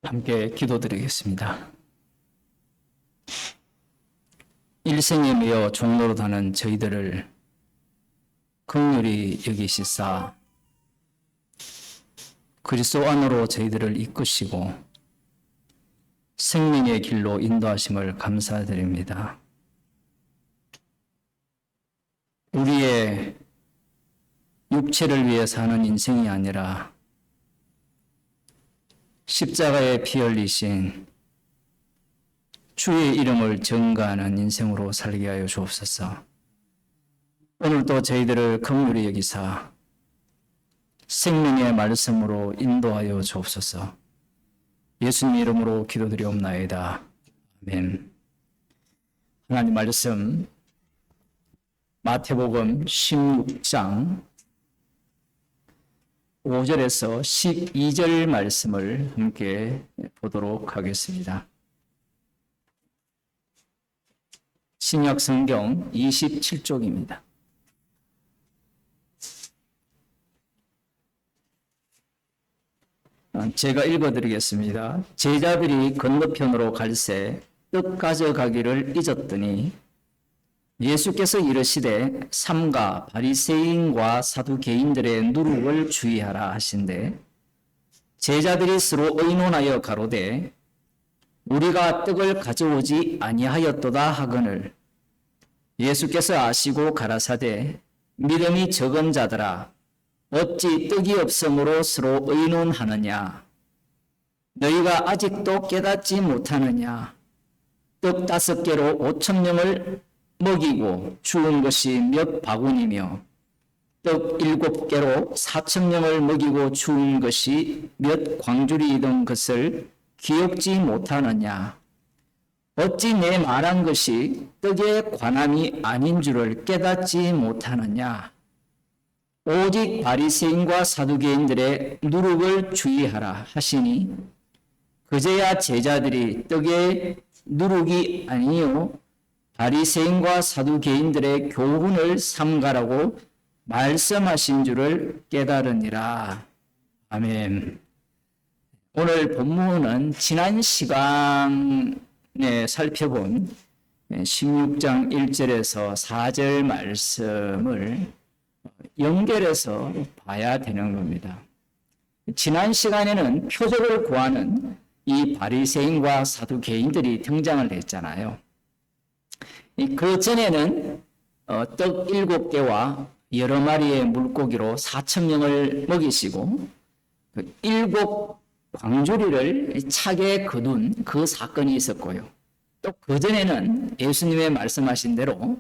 함께 기도드리겠습니다. 일생에 매여 종로로다는 저희들을 긍휼히 여기시사 그리스도 안으로 저희들을 이끄시고 생명의 길로 인도하심을 감사드립니다. 우리의 육체를 위해 사는 인생이 아니라 십자가에 피 흘리신 주의 이름을 전가하는 인생으로 살게 하여 주옵소서. 오늘도 저희들을 긍휼히 여기사 생명의 말씀으로 인도하여 주옵소서. 예수님 이름으로 기도드리옵나이다. 아멘. 하나님 말씀 마태복음 16장 5절에서 12절 말씀을 함께 보도록 하겠습니다. 신약 성경 27쪽입니다. 제가 읽어드리겠습니다. 제자들이 건너편으로 갈새 떡 가져가기를 잊었더니 예수께서 이르시되 삼가 바리새인과 사두개인들의 누룩을 주의하라 하신대 제자들이 서로 의논하여 가로되 우리가 떡을 가져오지 아니하였도다 하거늘 예수께서 아시고 가라사대 믿음이 적은 자들아 어찌 떡이 없으므로 서로 의논하느냐 너희가 아직도 깨닫지 못하느냐 떡 5개로 5,000명을 먹이고 죽은 것이 몇 바구니며 떡 7개로 4,000명을 먹이고 죽은 것이 몇 광주리이던 것을 기억지 못하느냐 어찌 내 말한 것이 떡에 관함이 아닌 줄을 깨닫지 못하느냐 오직 바리새인과 사두개인들의 누룩을 주의하라 하시니 그제야 제자들이 떡에 누룩이 아니요 바리새인과 사두개인들의 교훈을 삼가라고 말씀하신 줄을 깨달으니라. 아멘. 오늘 본문은 지난 시간에 살펴본 16장 1절에서 4절 말씀을 연결해서 봐야 되는 겁니다. 지난 시간에는 표적을 구하는 이 바리새인과 사두개인들이 등장을 했잖아요. 그 전에는 떡 7개와 여러 마리의 물고기로 4,000명을 먹이시고 7 광주리를 차게 거둔 그 사건이 있었고요. 또 그 전에는 예수님의 말씀하신 대로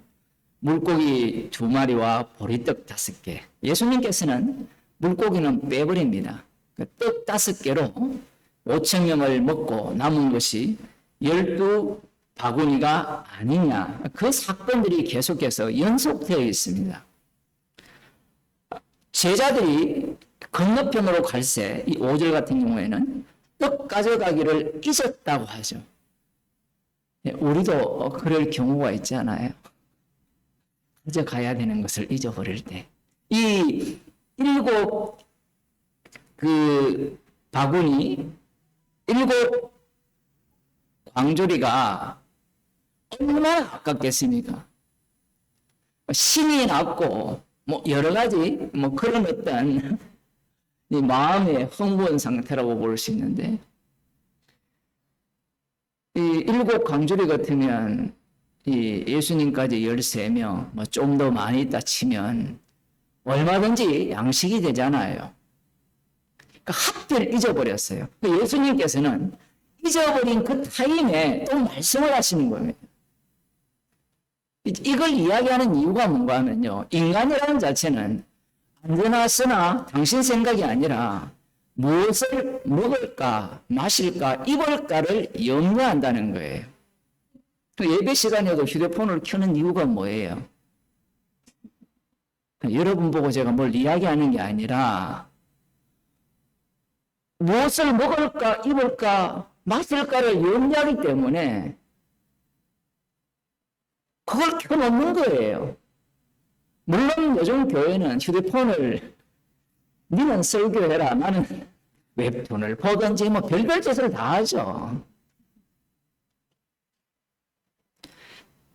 물고기 2마리와 보리떡 5개. 예수님께서는 물고기는 빼버립니다. 떡 5개로 5,000명을 먹고 남은 것이 12 바구니가 아니냐. 그 사건들이 계속해서 연속되어 있습니다. 제자들이 건너편으로 갈새 이 5절 같은 경우에는 떡 가져가기를 잊었다고 하죠. 우리도 그럴 경우가 있잖아요. 가져가야 되는 것을 잊어버릴 때. 이 7 바구니, 7 광주리가 얼마나 아깝겠습니까? 신이 났고, 여러 가지, 그런 어떤 이 마음의 흥분 상태라고 볼 수 있는데, 이 7 광주리 같으면, 이 예수님까지 13명, 좀 더 많이 있다 치면, 얼마든지 양식이 되잖아요. 그러니까 하필 잊어버렸어요. 예수님께서는 잊어버린 그 타임에 또 말씀을 하시는 겁니다. 이걸 이야기하는 이유가 뭔가 하면요. 인간이라는 자체는 안전하으나 당신 생각이 아니라 무엇을 먹을까, 마실까, 입을까를 염려한다는 거예요. 예배 시간에도 휴대폰을 켜는 이유가 뭐예요? 여러분 보고 제가 뭘 이야기하는 게 아니라 무엇을 먹을까, 입을까, 마실까를 염려하기 때문에 그걸 켜놓는 거예요. 물론 요즘 교회는 휴대폰을 니는 설교해라, 나는 웹툰을 보든지 뭐 별별 짓을 다 하죠.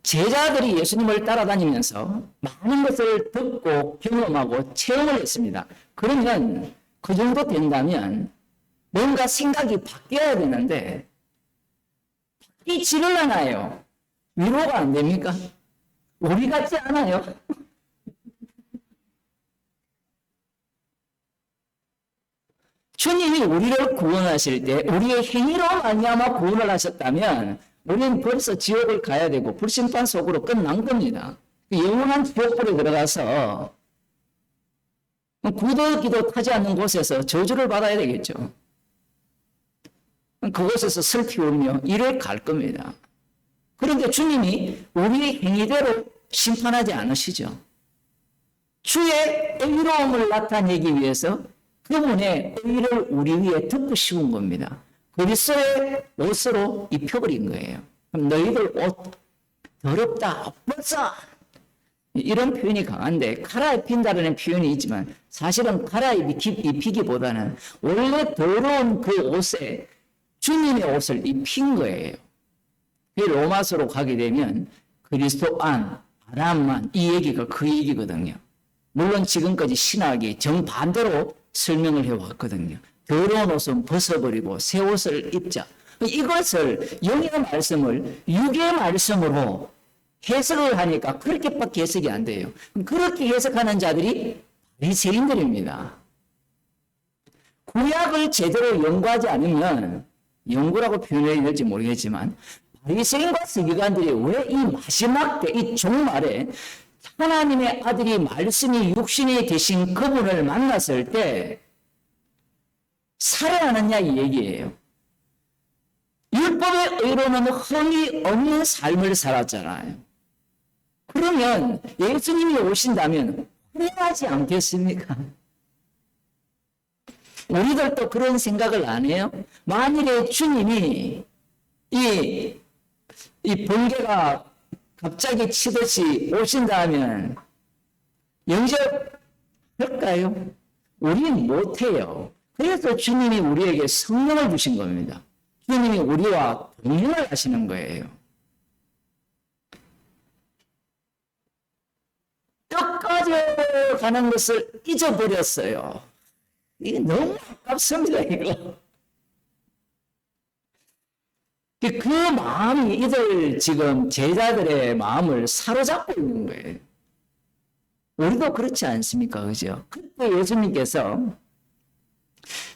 제자들이 예수님을 따라다니면서 많은 것을 듣고 경험하고 체험을 했습니다. 그러면 그 정도 된다면 뭔가 생각이 바뀌어야 되는데 바뀌지를 않아요. 위로가 안 됩니까? 우리 같지 않아요? 주님이 우리를 구원하실 때 우리의 행위로 말미암아 구원을 하셨다면 우리는 벌써 지옥을 가야 되고 불심판 속으로 끝난 겁니다. 영원한 지옥불에 들어가서 구더기도 타지 않는 곳에서 저주를 받아야 되겠죠. 그곳에서 슬피 울며 이를 갈 겁니다. 그런데 주님이 우리의 행위대로 심판하지 않으시죠. 주의 의로움을 나타내기 위해서 그분의 의를 우리 위에 덮으시운 겁니다. 그리스도의 옷으로 입혀버린 거예요. 그럼 너희들 옷 더럽다, 벗어! 이런 표현이 강한데 갈아입힌다는 표현이 있지만 사실은 갈아입히기보다는 원래 더러운 그 옷에 주님의 옷을 입힌 거예요. 로마서로 가게 되면 그리스도 안, 아람만 이 얘기가 그 얘기거든요. 물론 지금까지 신학이 정반대로 설명을 해왔거든요. 더러운 옷은 벗어버리고 새 옷을 입자. 이것을 영의 말씀을 육의 말씀으로 해석을 하니까 그렇게밖에 해석이 안 돼요. 그렇게 해석하는 자들이 바리새인들입니다. 구약을 제대로 연구하지 않으면 연구라고 표현해야 될지 모르겠지만 바리새인과 서기관들이 왜 이 마지막 때 이 종말에 하나님의 아들이 말씀이 육신이 되신 그분을 만났을 때 살해하느냐 이 얘기예요. 율법의 의로는 흠이 없는 삶을 살았잖아요. 그러면 예수님이 오신다면 후회하지 않겠습니까? 우리들도 그런 생각을 안 해요? 만일에 주님이 이 번개가 갑자기 치듯이 오신다면 영접할까요? 우리는 못해요. 그래서 주님이 우리에게 성령을 주신 겁니다. 주님이 우리와 동행을 하시는 거예요. 끝까지 가는 것을 잊어버렸어요. 이게 너무 아깝습니다, 이거. 그 마음이 이들 지금 제자들의 마음을 사로잡고 있는 거예요. 우리도 그렇지 않습니까? 그죠? 그때 예수님께서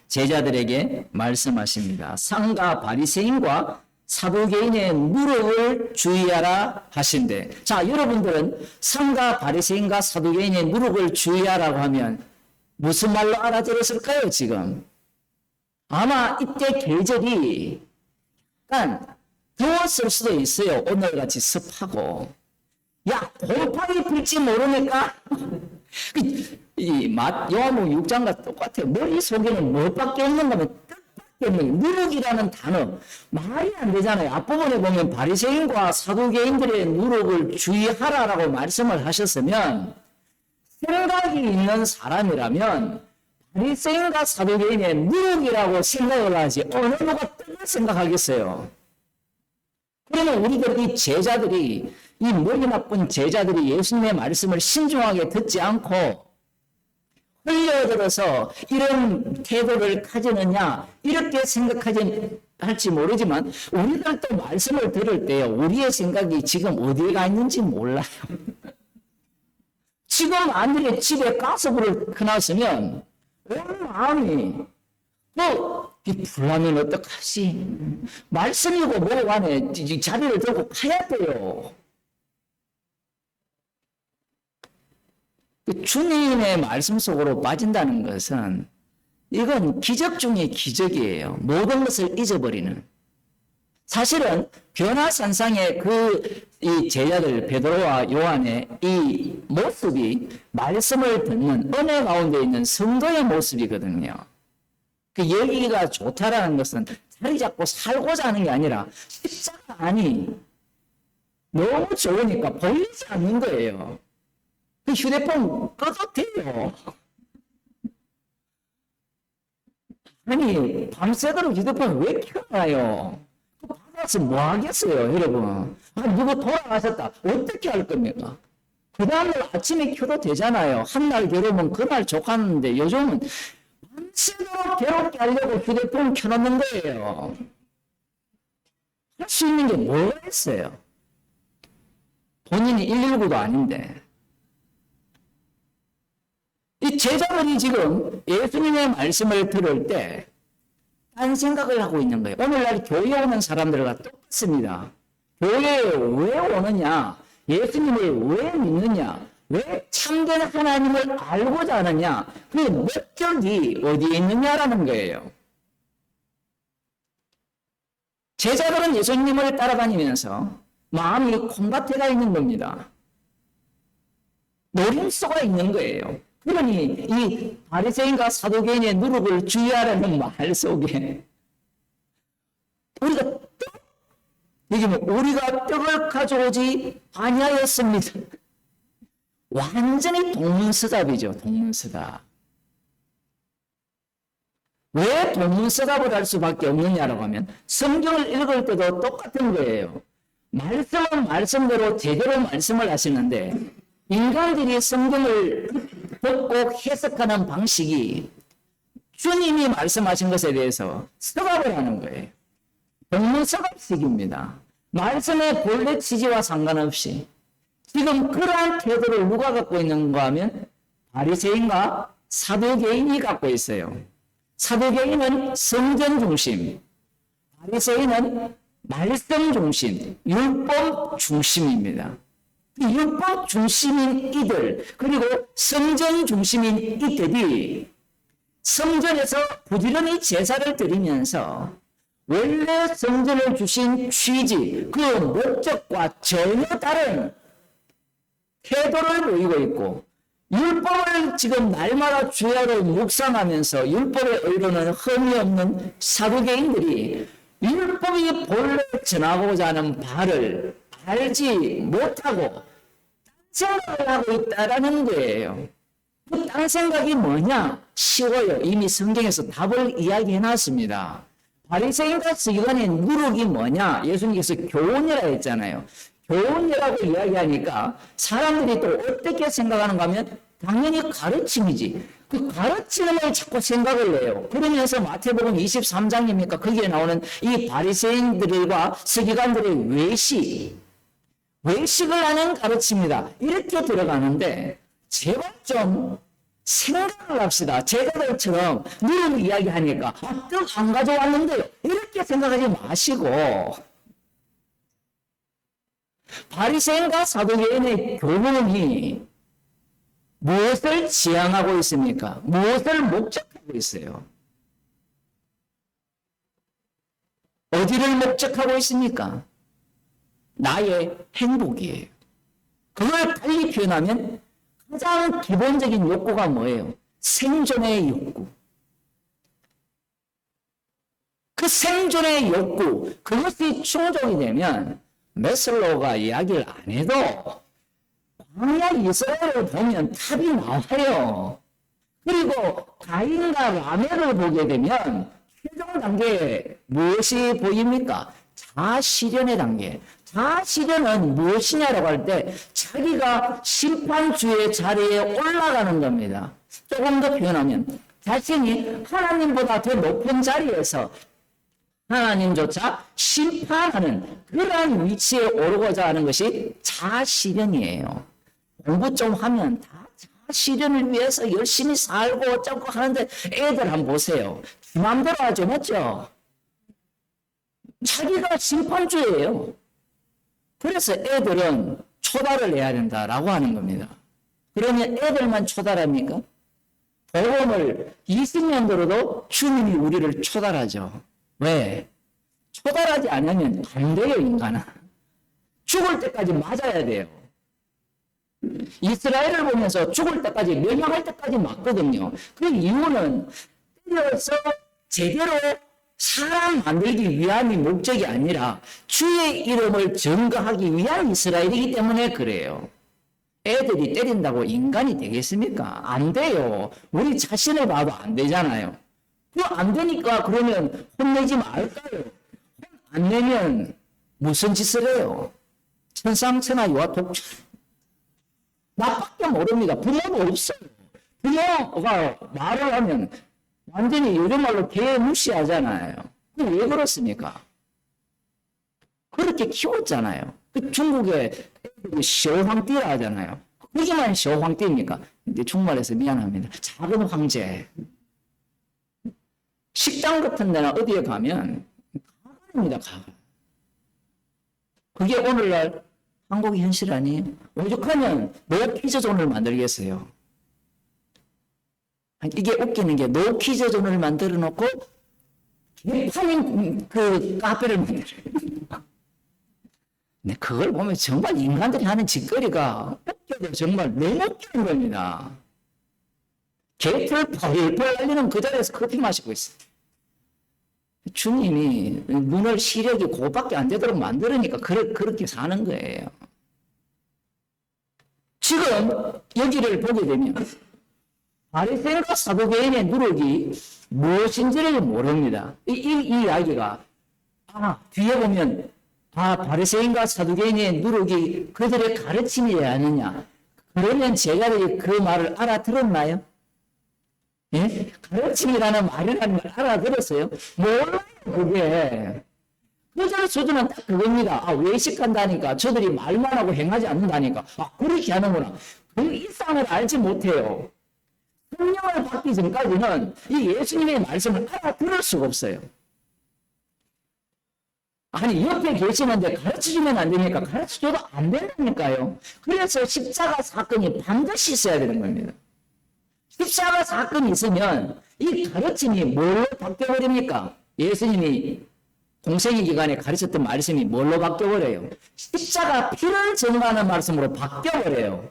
제자들에게 말씀하십니다. 상가 바리새인과 사두개인의 누룩을 주의하라 하신대. 자, 여러분들은 상가 바리새인과 사두개인의 누룩을 주의하라고 하면 무슨 말로 알아들었을까요, 지금? 아마 이때 계절이 약간 더웠을 수도 있어요. 오늘같이 습하고. 야, 곰팡이 필지 모르니까? 요한복음 6장과 똑같아요. 머릿속에는 뭐밖에 없는 거면 뜻밖에 없는 누룩이라는 단어. 말이 안 되잖아요. 앞부분에 보면 바리새인과 사두개인들의 누룩을 주의하라라고 말씀을 하셨으면 생각이 있는 사람이라면 바리새인과 사두개인의 누룩이라고 생각을 하지 어느 누가 뜻을 생각하겠어요. 그러면 우리들 이 제자들이 이 머리 나쁜 제자들이 예수님의 말씀을 신중하게 듣지 않고 흘려들어서 이런 태도를 가지느냐 이렇게 생각하지 할지 모르지만 우리들도 말씀을 들을 때요 우리의 생각이 지금 어디에 가 있는지 몰라요. 지금 만일에 집에 가스불을 켜놨으면 온 마음이 불나면 어떡하지? 말씀이고 뭐고 간에 자리를 들고 가야 돼요. 주님의 말씀 속으로 빠진다는 것은 이건 기적 중의 기적이에요. 모든 것을 잊어버리는. 사실은 변화산상의 이 제자들 베드로와 요한의 이 모습이 말씀을 듣는 은혜 가운데 있는 성도의 모습이거든요. 그 여기가 좋다라는 것은 자리 잡고 살고자 하는 게 아니라 십자가 안이 너무 좋으니까 보이지 않는 거예요. 그 휴대폰 꺼도 돼요. 아니, 밤새도록 휴대폰 왜 켜놔요? 받아서 뭐 하겠어요, 여러분? 누구 돌아가셨다. 어떻게 할 겁니까? 그 다음날 아침에 켜도 되잖아요. 한날 괴로우면 그날 족하는데 요즘은 밤새도록 괴롭게 하려고 휴대폰 켜놓는 거예요. 할 수 있는 게 뭐가 있어요? 본인이 119도 아닌데. 이 제자들이 지금 예수님의 말씀을 들을 때 딴 생각을 하고 있는 거예요. 오늘날 교회에 오는 사람들과 똑같습니다. 교회에 왜 오느냐? 예수님을 왜 믿느냐? 왜 참된 하나님을 알고자 하느냐? 그 목적이 어디에 있느냐라는 거예요. 제자들은 예수님을 따라다니면서 마음이 콩밭에 가 있는 겁니다. 노림수가 있는 거예요. 그러니 이 바리새인과 사두개인의 누룩을 주의하라는 말 속에 우리가 떡을 가져오지 아니하였습니다. 완전히 동문서답이죠. 동문서답. 왜 동문서답을 할 수밖에 없느냐라고 하면 성경을 읽을 때도 똑같은 거예요. 말씀은 말씀대로 제대로 말씀을 하시는데 인간들이 성경을 듣고 해석하는 방식이 주님이 말씀하신 것에 대해서 서갑을 하는 거예요. 동문서답식입니다. 말씀의 본래 취지와 상관없이 지금 그러한 태도를 누가 갖고 있는가 하면 바리새인과 사두개인이 갖고 있어요. 사두개인은 성전 중심, 바리새인은 말씀 중심, 율법 중심입니다. 율법 중심인 이들, 그리고 성전 중심인 이들이 성전에서 부지런히 제사를 드리면서 원래 성전을 주신 취지, 그 목적과 전혀 다른 태도를 보이고 있고, 율법을 지금 날마다 주야로 묵상하면서 율법의 의로는 흠이 없는 사두개인들이 율법이 본래 전하고자 하는 바를 알지 못하고 생각을 하고 있다라는 거예요. 그 딴 생각이 뭐냐? 쉬워요. 이미 성경에서 답을 이야기해 놨습니다. 바리새인과 서기관의 누룩이 뭐냐? 예수님께서 교훈이라 했잖아요. 교훈이라고 이야기하니까 사람들이 또 어떻게 생각하는가 하면 당연히 가르침이지. 그 가르침을 자꾸 생각을 해요. 그러면서 마태복음 23장입니까? 거기에 나오는 이 바리새인들과 서기관들의 외식을 하는 가르침이다. 이렇게 들어가는데 제발 좀 생각을 합시다. 제자들처럼 누룩 이야기하니까 떡 안 가져왔는데요. 이렇게 생각하지 마시고 바리새인과 사두개인의 교훈이 무엇을 지향하고 있습니까? 무엇을 목적하고 있어요? 어디를 목적하고 있습니까? 나의 행복이에요. 그걸 빨리 표현하면 가장 기본적인 욕구가 뭐예요? 생존의 욕구. 그 생존의 욕구, 그것이 충족이 되면 메슬로우가 이야기를 안 해도 광야 이스라엘을 보면 답이 나와요. 그리고 가인과 라멕을 보게 되면 최종 단계에 무엇이 보입니까? 자아실현의 단계. 자아실현은 무엇이냐라고 할 때 자기가 심판주의 자리에 올라가는 겁니다. 조금 더 표현하면 자신이 하나님보다 더 높은 자리에서 하나님조차 심판하는 그러한 위치에 오르고자 하는 것이 자아실현이에요. 공부 좀 하면 다 자아실현을 위해서 열심히 살고 어쩌고 하는데 애들 한번 보세요. 마음대로 하죠, 맞죠? 자기가 심판주예요. 그래서 애들은 초달을 해야 된다라고 하는 겁니다. 그러면 애들만 초달합니까? 복음을 20년도로도 주님이 우리를 초달하죠. 왜? 초달하지 않으면 안 돼요, 인간은. 죽을 때까지 맞아야 돼요. 이스라엘을 보면서 죽을 때까지, 멸망할 때까지 맞거든요. 그 이유는 때려서 제대로 사람 만들기 위함이 목적이 아니라 주의 이름을 증거하기 위한 이스라엘이기 때문에 그래요. 애들이 때린다고 인간이 되겠습니까? 안 돼요. 우리 자신을 봐도 안 되잖아요. 그거 안 되니까 그러면 혼내지 말까요? 혼 안 내면 무슨 짓을 해요? 천상천하 유아 독주. 나밖에 모릅니다. 부모도 없어요. 부모가 말을 하면 완전히 요즘 말로 개 무시하잖아요. 왜 그렇습니까? 그렇게 키웠잖아요. 그 중국에 셔황띠라 하잖아요. 그게만 셔황띠입니까? 근데 중말에서 미안합니다. 작은 황제. 식당 같은 데나 어디에 가면 가관입니다. 가관. 그게 오늘날 한국의 현실 아니에요? 오죽하면 노키즈존을 만들겠어요. 이게 웃기는 게 노키즈존을 만들어 놓고 개판인 그 카페를 만들어요. 네, 그걸 보면 정말 인간들이 하는 짓거리가 웃겨도 정말 너무 웃기는 겁니다. 개털 펄펄 날리는 그 자리에서 커피 마시고 있어요. 주님이 눈을 시력이 그거밖에 안 되도록 만들으니까 그렇게 사는 거예요. 지금 여기를 보게 되면 바리새인과 사두개인의 누룩이 무엇인지를 모릅니다. 이 이야기가 뒤에 보면 바리새인과 사두개인의 누룩이 그들의 가르침이지 않느냐. 그러면 제가 그 말을 알아들었나요? 예? 가르침이라는 말이라는 걸 알아들었어요? 몰라요, 그게. 그들 수준은 딱 그겁니다. 외식한다니까. 저들이 말만 하고 행하지 않는다니까. 그렇게 하는구나. 그 이상을 알지 못해요. 성령을 받기 전까지는 이 예수님의 말씀을 알아들을 수가 없어요. 아니, 옆에 계시는데 가르쳐주면 안 되니까 가르쳐줘도 안 된다니까요. 그래서 십자가 사건이 반드시 있어야 되는 겁니다. 십자가 사건이 있으면 이 가르침이 뭘로 바뀌어버립니까? 예수님이 공생의 기간에 가르쳤던 말씀이 뭘로 바뀌어버려요? 십자가 피를 증거하는 말씀으로 바뀌어버려요.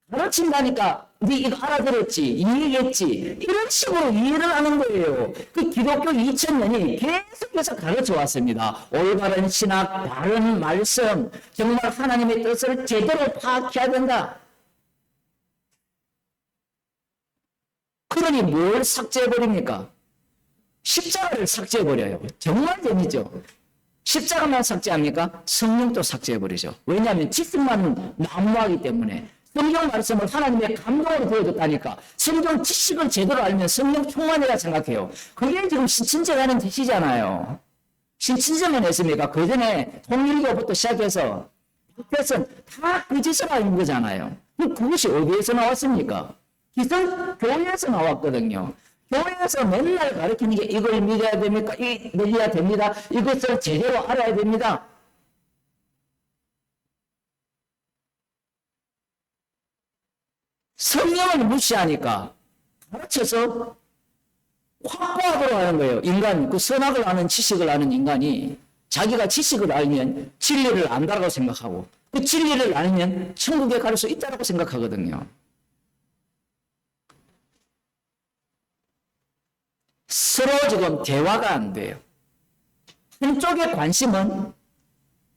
가르친다니까 네 이거 알아들었지, 이해했지, 이런 식으로 이해를 하는 거예요. 그 기독교 2000년이 계속해서 가르쳐 왔습니다. 올바른 신학, 바른 말씀, 정말 하나님의 뜻을 제대로 파악해야 된다. 그러니 뭘 삭제해버립니까? 십자가를 삭제해버려요. 정말 재밌죠? 십자가만 삭제합니까? 성령도 삭제해버리죠. 왜냐하면 지식만 난무하기 때문에. 성경 말씀을 하나님의 감동으로 보여줬다니까. 성경 지식을 제대로 알면 성령 충만이라 생각해요. 그게 지금 신천지라는 뜻이잖아요. 신천지만 했습니까? 그 전에 통일교부터 시작해서 박태선 다 그 짓을 하는 거잖아요. 그것이 어디에서 나왔습니까? 기성 교회에서 나왔거든요. 교회에서 맨날 가르치는 게 이걸 믿어야 됩니까? 믿어야 됩니다. 이것을 제대로 알아야 됩니다. 성령을 무시하니까 가르쳐서 확보하도록 하는 거예요. 인간, 그 선악을 아는 지식을 아는 인간이 자기가 지식을 알면 진리를 안다고 생각하고 그 진리를 알면 천국에 갈 수 있다고 생각하거든요. 서로 지금 대화가 안 돼요. 한쪽의 관심은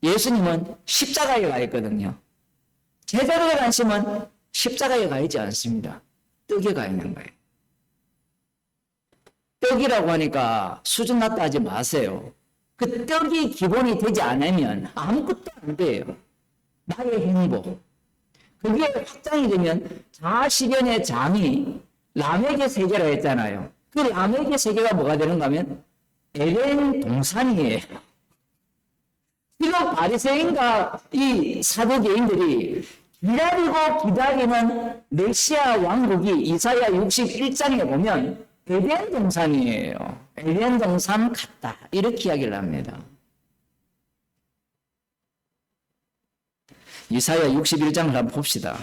예수님은 십자가에 가 있거든요. 제자들의 관심은 십자가에 가 있지 않습니다. 떡에 가 있는 거예요. 떡이라고 하니까 수준 낮다 하지 마세요. 그 떡이 기본이 되지 않으면 아무것도 안 돼요. 나의 행복. 그게 확장이 되면 자아실현의 장이 라멕의 세계라 했잖아요. 그 라멕의 세계가 뭐가 되는가 하면 에덴 동산이에요. 지금 바리새인과 이 사두개인들이 기다리고 기다리는 메시아 왕국이 이사야 61장에 보면 에덴 동산이에요. 에덴 동산 같다. 이렇게 이야기를 합니다. 이사야 61장을 한번 봅시다.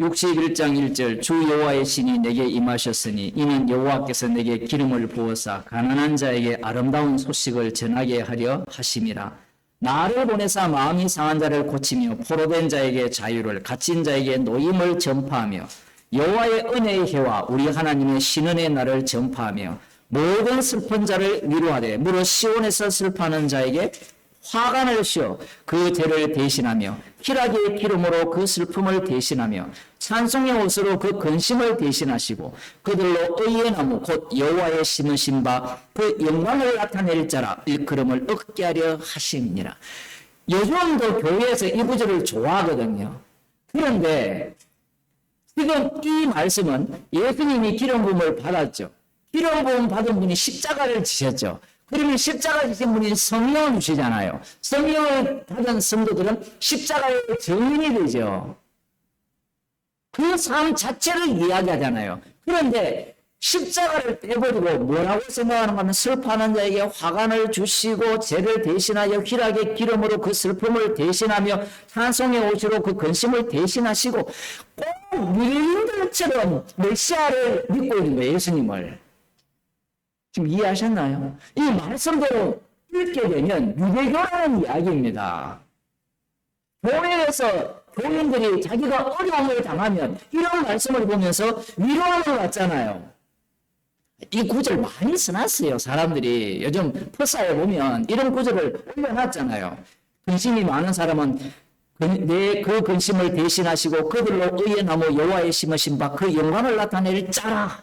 (61장 1절) 주 여호와의 신이 내게 임하셨으니 이는 여호와께서 내게 기름을 부어사 가난한 자에게 아름다운 소식을 전하게 하려 하심이라. 나를 보내사 마음이 상한 자를 고치며 포로된 자에게 자유를, 갇힌 자에게 노임을 전파하며 여호와의 은혜의 해와 우리 하나님의 신은의 날을 전파하며 모든 슬픈 자를 위로하되 무릇 시온에서 슬퍼하는 자에게 화관을 씌워 그 죄를 대신하며 희락의 기름으로 그 슬픔을 대신하며 찬송의 옷으로 그 근심을 대신하시고 그들로 의의 나무 곧 여호와의 심으신 바 그 영광을 나타낼 자라 일컬음을 얻게 하려 하심이니라. 요즘도 교회에서 이 구절을 좋아하거든요. 그런데 지금 이 말씀은 예수님이 기름 부음을 받았죠. 기름 부음 받은 분이 십자가를 지셨죠. 그러면 십자가 지신 분이 성령을 주시잖아요. 성령을 받은 성도들은 십자가의 증인이 되죠. 그 삶 자체를 이야기하잖아요. 그런데 십자가를 떼버리고 뭐라고 생각하는가 하면 슬퍼하는 자에게 화관을 주시고 죄를 대신하여 희락의 기름으로 그 슬픔을 대신하며 찬송의 옷으로 그 근심을 대신하시고 꼭 밀림들처럼 메시아를 믿고 있는 거예요. 예수님을. 지금 이해하셨나요? 이 말씀대로 읽게 되면 유대교라는 이야기입니다. 교회에서 교인들이 자기가 어려움을 당하면 이런 말씀을 보면서 위로함을 받잖아요. 이 구절 많이 써놨어요. 사람들이 요즘 포사에 보면 이런 구절을 올려놨잖아요. 근심이 많은 사람은 내 그 근심을 대신하시고 그들로 의의 나무 여호와의 심으신 바 그 영광을 나타낼 자라.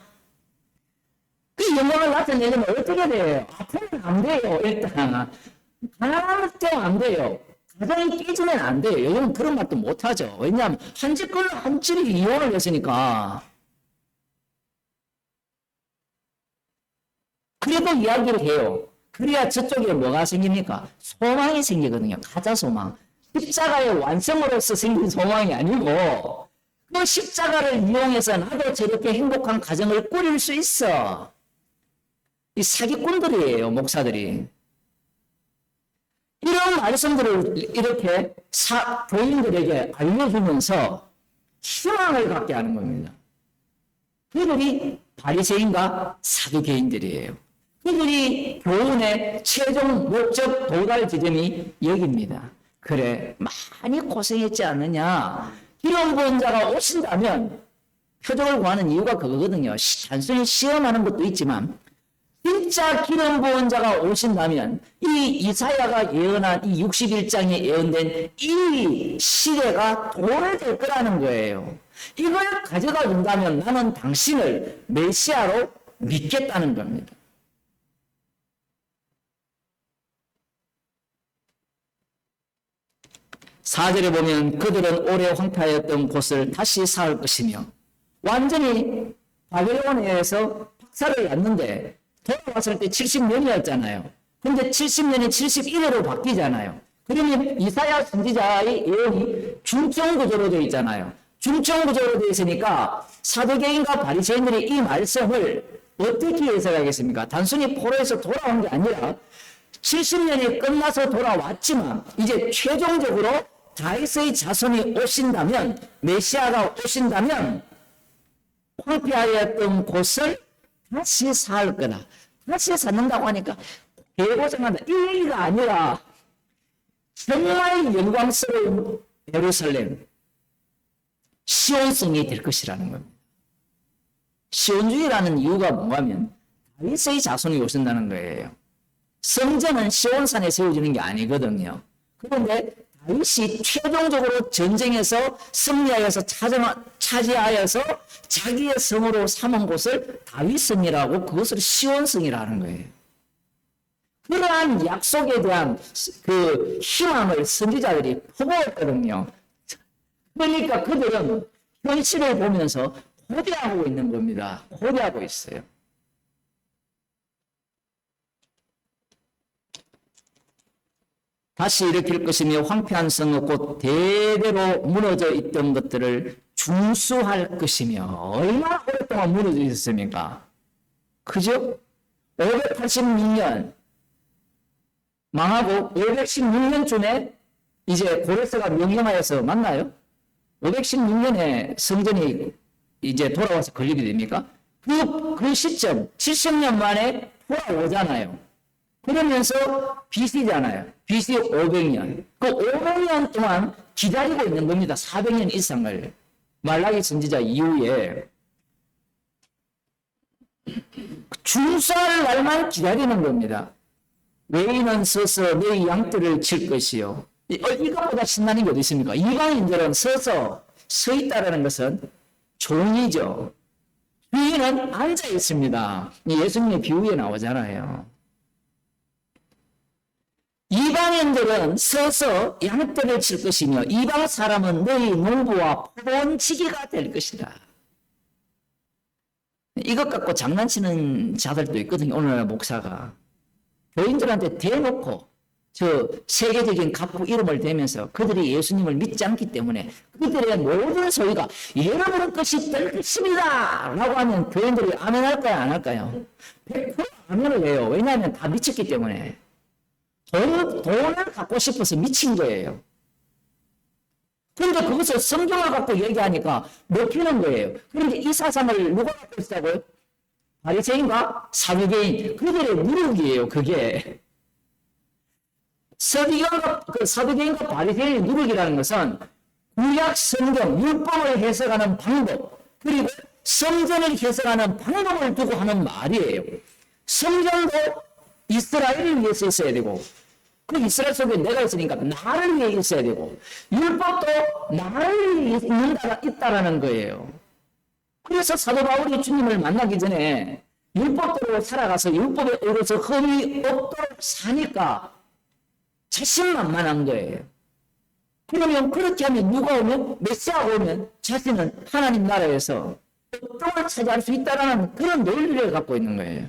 그 영광을 나타내려면 어떻게 돼요? 아프면 안 돼요. 일단 가난할 때 안 돼요. 가정이 깨지면 안 돼요. 요즘은 그런 말도 못하죠. 왜냐하면 한 집 걸로 한 집이 이혼을 했으니까. 그래도 이야기를 해요. 그래야 저쪽에 뭐가 생깁니까? 소망이 생기거든요. 가짜 소망. 십자가의 완성으로서 생긴 소망이 아니고 그 십자가를 이용해서 나도 저렇게 행복한 가정을 꾸릴 수 있어. 이 사기꾼들이에요. 목사들이. 이런 말씀들을 이렇게 교인들에게 알려주면서 희망을 갖게 하는 겁니다. 그들이 바리새인과 사두개인들이에요. 그들이 교훈의 최종 목적 도달 지점이 여기입니다. 그래, 많이 고생했지 않느냐. 기름 부은 자가 오신다면 표적을 구하는 이유가 그거거든요. 단순히 시험하는 것도 있지만 진짜 기름 부은 자가 오신다면 이 이사야가 예언한 이 61장에 예언된 이 시대가 도래될 거라는 거예요. 이걸 가져가 준다면 나는 당신을 메시아로 믿겠다는 겁니다. 사절에 보면 그들은 오래 황폐하였던 곳을 다시 쌓을 것이며 완전히 바벨론에서 박살을 났는데 돌아왔을 때 70년이었잖아요. 근데 70년이 71회로 바뀌잖아요. 그러면 이사야 선지자의 예언이 중청구조로 되어 있잖아요. 중청구조로 되어 있으니까 사두개인과 바리새인들이 이 말씀을 어떻게 해석하겠습니까? 단순히 포로에서 돌아온 게 아니라 70년이 끝나서 돌아왔지만 이제 최종적으로 다윗의 자손이 오신다면 메시아가 오신다면 황폐하였던 곳을 다시 쌓을 거다. 다시 쌓는다고 하니까 개고생한다. 이 얘기가 아니라 정말 영광스러운 예루살렘 시온성이 될 것이라는 겁니다. 시온주의라는 이유가 뭐냐면 다윗의 자손이 오신다는 거예요. 성전은 시온산에 세워지는 게 아니거든요. 그런데 다윗이 최종적으로 전쟁에서 승리하여서 차지하여서 자기의 성으로 삼은 곳을 다윗성이라고 그것을 시온성이라는 거예요. 그러한 약속에 대한 그 희망을 선지자들이 포고했거든요. 그러니까 그들은 현실을 보면서 고대하고 있는 겁니다. 고대하고 있어요. 다시 일으킬 것이며 황폐한 성읍 곧 대대로 무너져 있던 것들을 중수할 것이며 얼마나 오랫동안 무너져 있었습니까? 그죠? 586년 망하고 516년쯤에 이제 고레스가 명령하여서 맞나요? 516년에 성전이 이제 돌아와서 건립이 됩니까? 그 시점 70년 만에 돌아오잖아요. 그러면서 BC잖아요. BC 500년. 그 500년 동안 기다리고 있는 겁니다. 400년 이상을. 말라기 선지자 이후에 준수할 날만 기다리는 겁니다. 외인은 서서 너희 양떼를 칠 것이요. 이것보다 신나는 게 어디 있습니까? 이방인들은 서서 서 있다라는 것은 종이죠. 주인은 앉아 있습니다. 예수님의 비유에 나오잖아요. 이방인들은 서서 양떼를 칠 것이며 이방 사람은 너희 농부와 포도원지기가 될 것이다. 이것 갖고 장난치는 자들도 있거든요. 오늘날 목사가. 교인들한테 대놓고 저 세계적인 각국 이름을 대면서 그들이 예수님을 믿지 않기 때문에 그들의 모든 소유가 여러분의 것이 될 것입니다 라고 하면 교인들이 아멘 할까요? 안 할까요? 100% 아멘을 해요. 왜냐하면 다 미쳤기 때문에. 돈을 갖고 싶어서 미친 거예요. 그런데 그것을 성경을 갖고 얘기하니까 먹히는 거예요. 그런데 이 사상을 누가 갖고 있다고요? 바리새인과 사두개인, 그들의 누룩이에요. 그게 사두개인과 바리새인의 누룩이라는 것은 구약 성경 율법을 해석하는 방법, 그리고 성전을 해석하는 방법을 두고 하는 말이에요. 성전도 이스라엘을 위해서 있어야 되고, 그 이스라엘 속에 내가 있으니까 나를 위해 있어야 되고, 율법도 나를 위해 있다라는 거예요. 그래서 사도 바울이 주님을 만나기 전에 율법대로 살아가서 율법에 의해서 흠이 없도록 사니까 자신만만한 거예요. 그러면 그렇게 하면 누가 오면, 메시아가 오면 자신은 하나님 나라에서 어떤 차지할 수 있다는 그런 논리를 갖고 있는 거예요.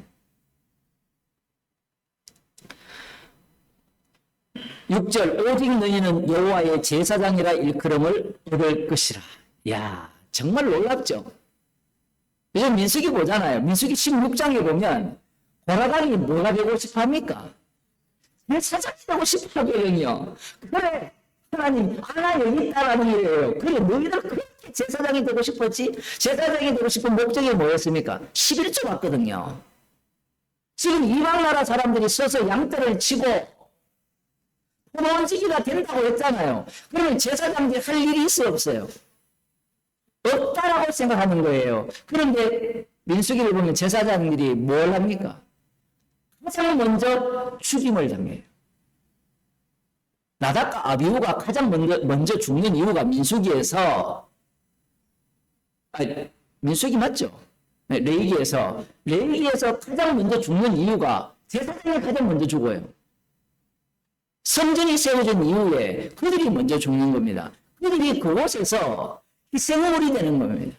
6절, 오직 너희는 여호와의 제사장이라 일컬음을 얻을 것이라. 야, 정말 놀랍죠? 요즘 민수기 보잖아요. 민수기 16장에 보면 고라당이 뭐가 되고 싶어 합니까? 제사장이 되고 싶어 하거든요. 그래, 하나님, 하나 여기 있다라는 일이에요. 그래, 너희들 그렇게 제사장이 되고 싶었지? 제사장이 되고 싶은 목적이 뭐였습니까? 11조 맞거든요. 지금 이방 나라 사람들이 서서 양떼를 치고 포도원지기가 된다고 했잖아요. 그러면 제사장들이 할 일이 있어요, 없어요? 없다라고 생각하는 거예요. 그런데 민수기를 보면 제사장들이 뭘 합니까? 가장 먼저 죽임을 당해요. 나답과 아비후가 가장 먼저 죽는 이유가 민수기에서, 민수기 맞죠? 네, 레위기에서 가장 먼저 죽는 이유가 제사장이 가장 먼저 죽어요. 성전이 세워진 이후에 그들이 먼저 죽는 겁니다. 그들이 그곳에서 희생물이 되는 겁니다.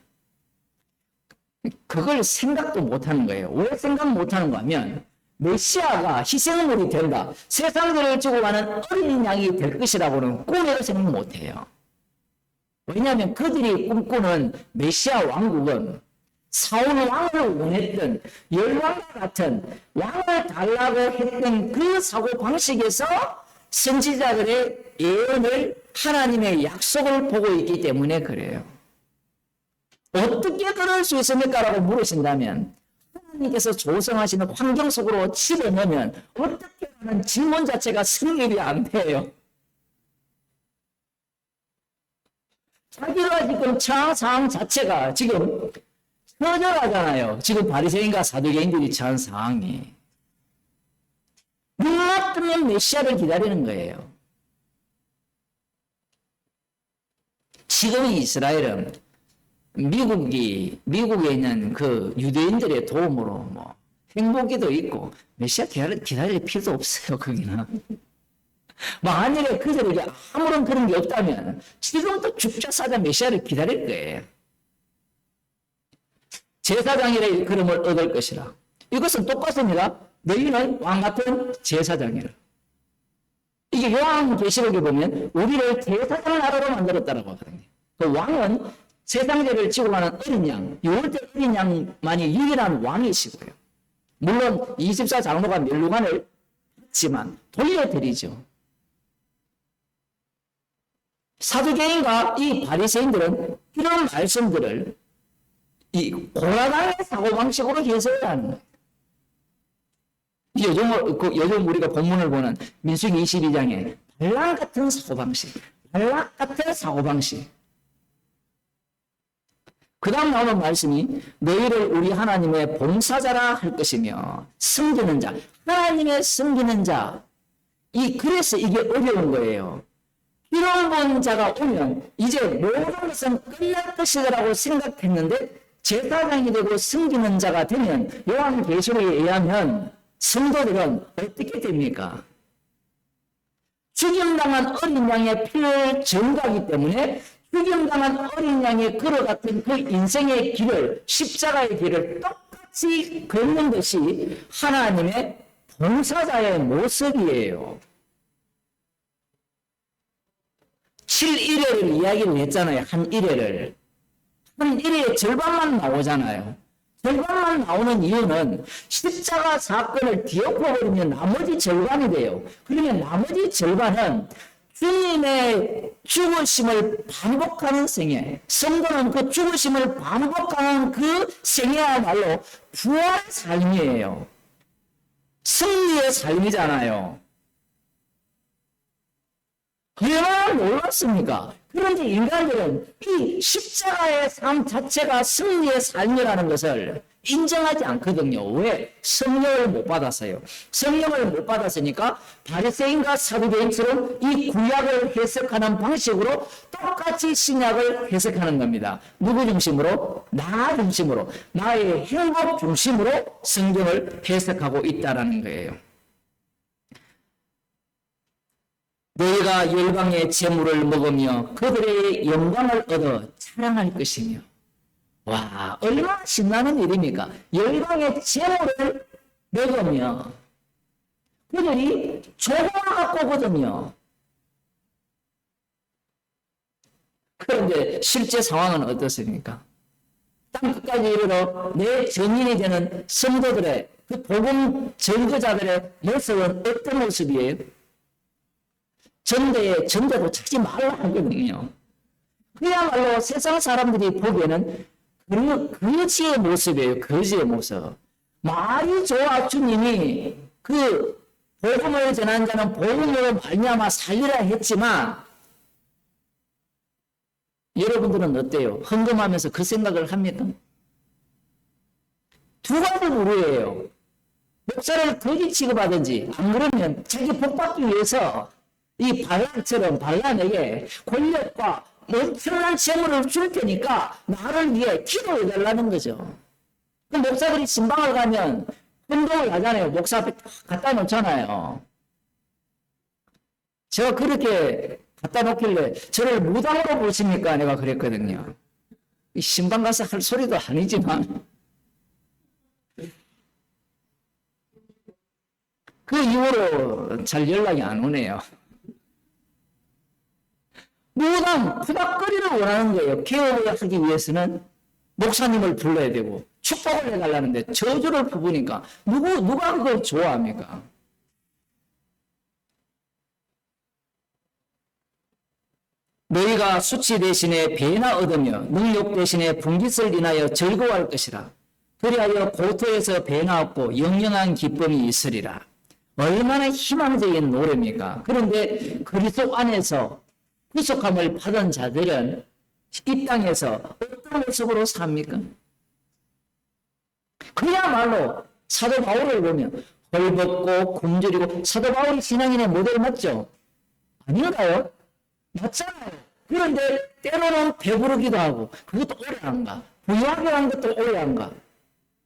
그걸 생각도 못하는 거예요. 왜 생각 못하는가 하면 메시아가 희생물이 된다. 세상들을 지고 가는 어린 양이 될 것이라고는 꿈에도 생각 못해요. 왜냐하면 그들이 꿈꾸는 메시아 왕국은 사울 왕을 원했던 열왕과 같은 왕을 달라고 했던 그 사고방식에서 선지자들의 예언을 하나님의 약속을 보고 있기 때문에 그래요. 어떻게 그럴 수 있습니까? 라고 물으신다면 하나님께서 조성하시는 환경 속으로 집어넣으면 어떻게 하는 질문 자체가 성립이 안 돼요. 자기가 지금 처한 상황 자체가 지금 처절하잖아요. 지금 바리새인과 사두개인들이 처한 상황이. 눈만 뜨면 메시아를 기다리는 거예요. 지금 이스라엘은 미국에 있는 그 유대인들의 도움으로 뭐 행복기도 있고 메시아 기다릴 필요도 없어요. 거기는. 만약에 그들에게 아무런 그런 게 없다면 지금도 죽자 사자 메시아를 기다릴 거예요. 제사장이라 일컬음을 얻을 것이라. 이것은 똑같습니다. 너희는 왕 같은 제사장이라. 이게 요한계시록에 보면 우리를 제사장 나라로 만들었다고 하거든요. 그 왕은 세상죄를 지고 가는 어린 양, 6월절 어린 양만이 유일한 왕이시고요. 물론 24장로가 멸류관을 했지만 돌려드리죠. 사두개인과 이 바리새인들은 이런 말씀들을 이 고라당의 사고방식으로 해석하는 거예요. 요즘 우리가 본문을 보는 민수기 22장에 발락 같은 사고방식, 발락 같은 사고방식. 그 다음 나오는 말씀이 너희를 우리 하나님의 봉사자라 할 것이며 섬기는 자, 하나님의 섬기는 자. 그래서 이게 어려운 거예요. 필요한 자가 오면 이제 모든 것은 끝날 것이라고 생각했는데 제사장이 되고 섬기는 자가 되면 요한계시록에 의하면 성도들은 어떻게 됩니까? 죽임당한 어린 양의 피를 증거하기 때문에 죽임당한 어린 양이 걸어갔던 그 인생의 길을, 십자가의 길을 똑같이 걷는 것이 하나님의 봉사자의 모습이에요. 7일회를 이야기를 했잖아요. 한 일회를. 한 일회의 절반만 나오잖아요. 절반만 나오는 이유는 십자가 사건을 뒤엎어버리면 나머지 절반이 돼요. 그러면 나머지 절반은 주님의 죽으심을 반복하는 생애, 성도는 그 죽으심을 반복하는 그 생애야말로 부활의 삶이에요. 승리의 삶이잖아요. 얼마나 놀랐습니까? 그런데 인간들은 이 십자가의 삶 자체가 승리의 삶이라는 것을 인정하지 않거든요. 왜? 성령을 못 받았어요. 성령을 못 받았으니까 바리새인과 사두개인처럼 이 구약을 해석하는 방식으로 똑같이 신약을 해석하는 겁니다. 누구 중심으로? 나 중심으로, 나의 행복 중심으로 성경을 해석하고 있다는 거예요. 너희가 열방의 재물을 먹으며 그들의 영광을 얻어 자랑할 것이며. 와, 얼마나 신나는 일입니까? 열방의 재물을 먹으며 그들이 조공을 갖고 오거든요. 그런데 실제 상황은 어떻습니까? 땅 끝까지 이르러 내 증인이 되는 성도들의 그 복음 전거자들의 모습은 어떤 모습이에요? 전대도 찾지 말라 하거든요. 그야말로 세상 사람들이 보기에는 거지의 모습이에요. 거지의 모습. 말이 좋아 주님이 그 복음을 전한 자는 복음으로 말미암아 살리라 했지만 여러분들은 어때요? 헌금하면서 그 생각을 합니까? 두 가지 부류예요. 목사를 거지 취급하든지 안 그러면 자기 복 받기 위해서 이 발람에게 권력과 엄청난 재물을 줄 테니까 나를 위해 기도해달라는 거죠. 그 목사들이 신방을 가면 운동을 하잖아요. 목사 앞에 갖다 놓잖아요. 제가 그렇게 갖다 놓길래 저를 무당으로 보십니까? 내가 그랬거든요. 이 신방 가서 할 소리도 아니지만 그 이후로 잘 연락이 안 오네요. 무당, 푸닥거리를 원하는 거예요. 개업을 하기 위해서는 목사님을 불러야 되고 축복을 해달라는데 저주를 부으니까 누가 그걸 좋아합니까? 너희가 수치 대신에 배나 얻으며 능력 대신에 분깃을 인하여 즐거워할 것이라. 그리하여 고토에서 배나 얻고 영영한 기쁨이 있으리라. 얼마나 희망적인 노래입니까? 그런데 그리스도 안에서 구속함을 받은 자들은 이 땅에서 어떤 모습으로 삽니까? 그야말로 사도 바울을 보면 헐벗고 굶주리고, 사도 바울이 신앙인의 모델 맞죠? 아닌가요? 맞잖아요. 그런데 때로는 배부르기도 하고, 그것도 오래 안 가. 부유하게 한 것도 오래 안 가.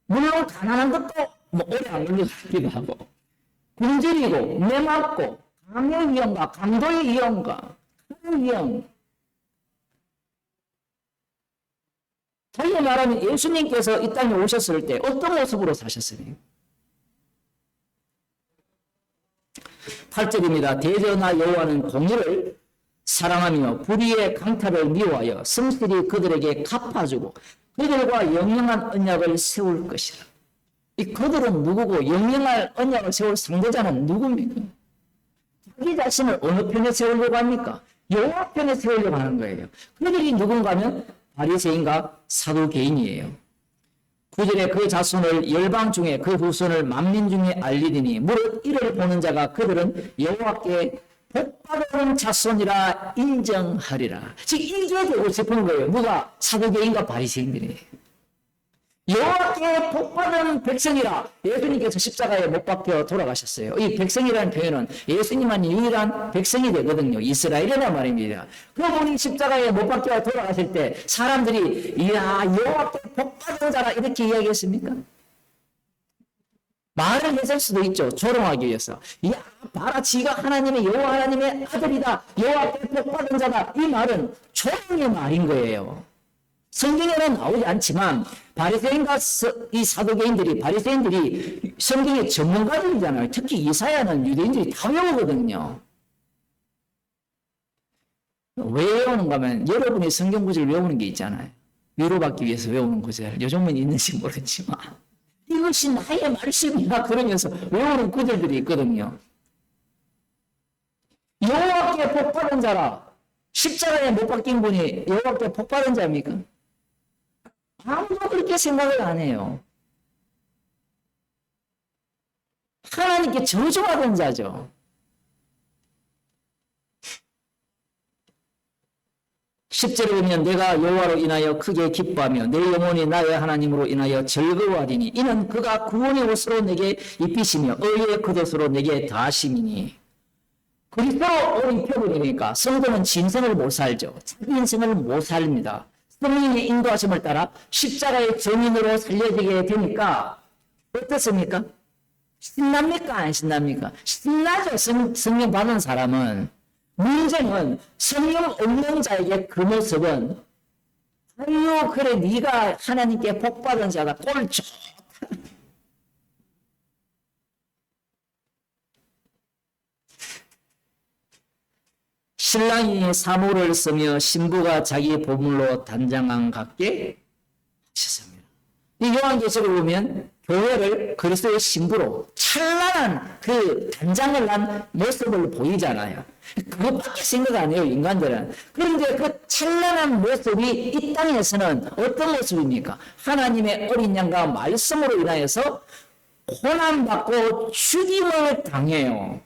물론 가난한 것도 오래 안 걸리기도 하고, 굶주리고 메맞고 강의 위험과 강도의 위험과 위험. 달리 말하면 예수님께서 이 땅에 오셨을 때 어떤 모습으로 사셨으니? 8절입니다. 대저나 여호와는 공의를 사랑하며 불의의 강탈을 미워하여 성실히 그들에게 갚아주고 그들과 영영한 언약을 세울 것이라. 이 그들은 누구고 영영할 언약을 세울 상대자는 누굽니까? 자기 자신을 어느 편에 세우려고 합니까? 여호와 편에 세우려고 하는 거예요. 그들이 누군가 하면 바리새인과 사두개인이에요. 9절에 그 자손을 열방 중에 그 후손을 만민 중에 알리리니 무릇 이를 보는 자가 그들은 여호와께 복받은 자손이라 인정하리라. 지금 이게 되고 싶은 거예요. 누가? 사두개인과 바리새인들이. 여호와께 복받은 백성이라. 예수님께서 십자가에 못 박혀 돌아가셨어요. 이 백성이라는 표현은 예수님만 유일한 백성이 되거든요. 이스라엘이란 말입니다. 그분이 십자가에 못 박혀 돌아가실 때 사람들이 이야 여호와께 복받은 자라 이렇게 이야기했습니까? 말을 했을 수도 있죠. 조롱하기 위해서. 이야 봐라 지가 하나님의 여호와 하나님의 아들이다. 여호와께 복받은 자다. 이 말은 조롱의 말인 거예요. 성경에는 나오지 않지만 바리새인과 이 사두개인들이 바리새인들이 성경의 전문가들이잖아요. 특히 이사야는 유대인들이 다 외우거든요. 왜 외우는가 하면 여러분이 성경 구절을 외우는 게 있잖아요. 위로받기 위해서 외우는 구절. 요즘은 있는지 모르지만 이것이 나의 말씀이야 그러면서 외우는 구절들이 있거든요. 여호와께 복받은 자라. 십자가에 못 박힌 분이 여호와께 복받은 자입니까? 아무도 그렇게 생각을 안 해요. 하나님께 저주받은 자죠. 10절에 보면 내가 여호와로 인하여 크게 기뻐하며 내 영혼이 나의 하나님으로 인하여 즐거워하리니 이는 그가 구원의 옷으로 내게 입히시며 의의 겉옷으로 내게 다하심이니. 그리스도로 옷 입혀버리니까 성도는 인생을 못 살죠. 자기 인생을 못 삽니다. 성령의 인도하심을 따라 십자가의 증인으로 살려지게 되니까 어떻습니까? 신납니까? 안 신납니까? 신나죠. 성령 받은 사람은. 문제는 성령 없는 자에게 그 모습은 아유 그래 네가 하나님께 복받은 자다. 꼴 좋다. 신랑이 사모를 쓰며 신부가 자기 보물로 단장한 같게 하셨습니다. 이 요한계시록을 보면 교회를 그리스도의 신부로 찬란한 그 단장을 한 모습을 보이잖아요. 그것밖에 생각 안 해요, 인간들은. 그런데 그 찬란한 모습이 이 땅에서는 어떤 모습입니까? 하나님의 어린 양과 말씀으로 인하여서 고난받고 죽임을 당해요.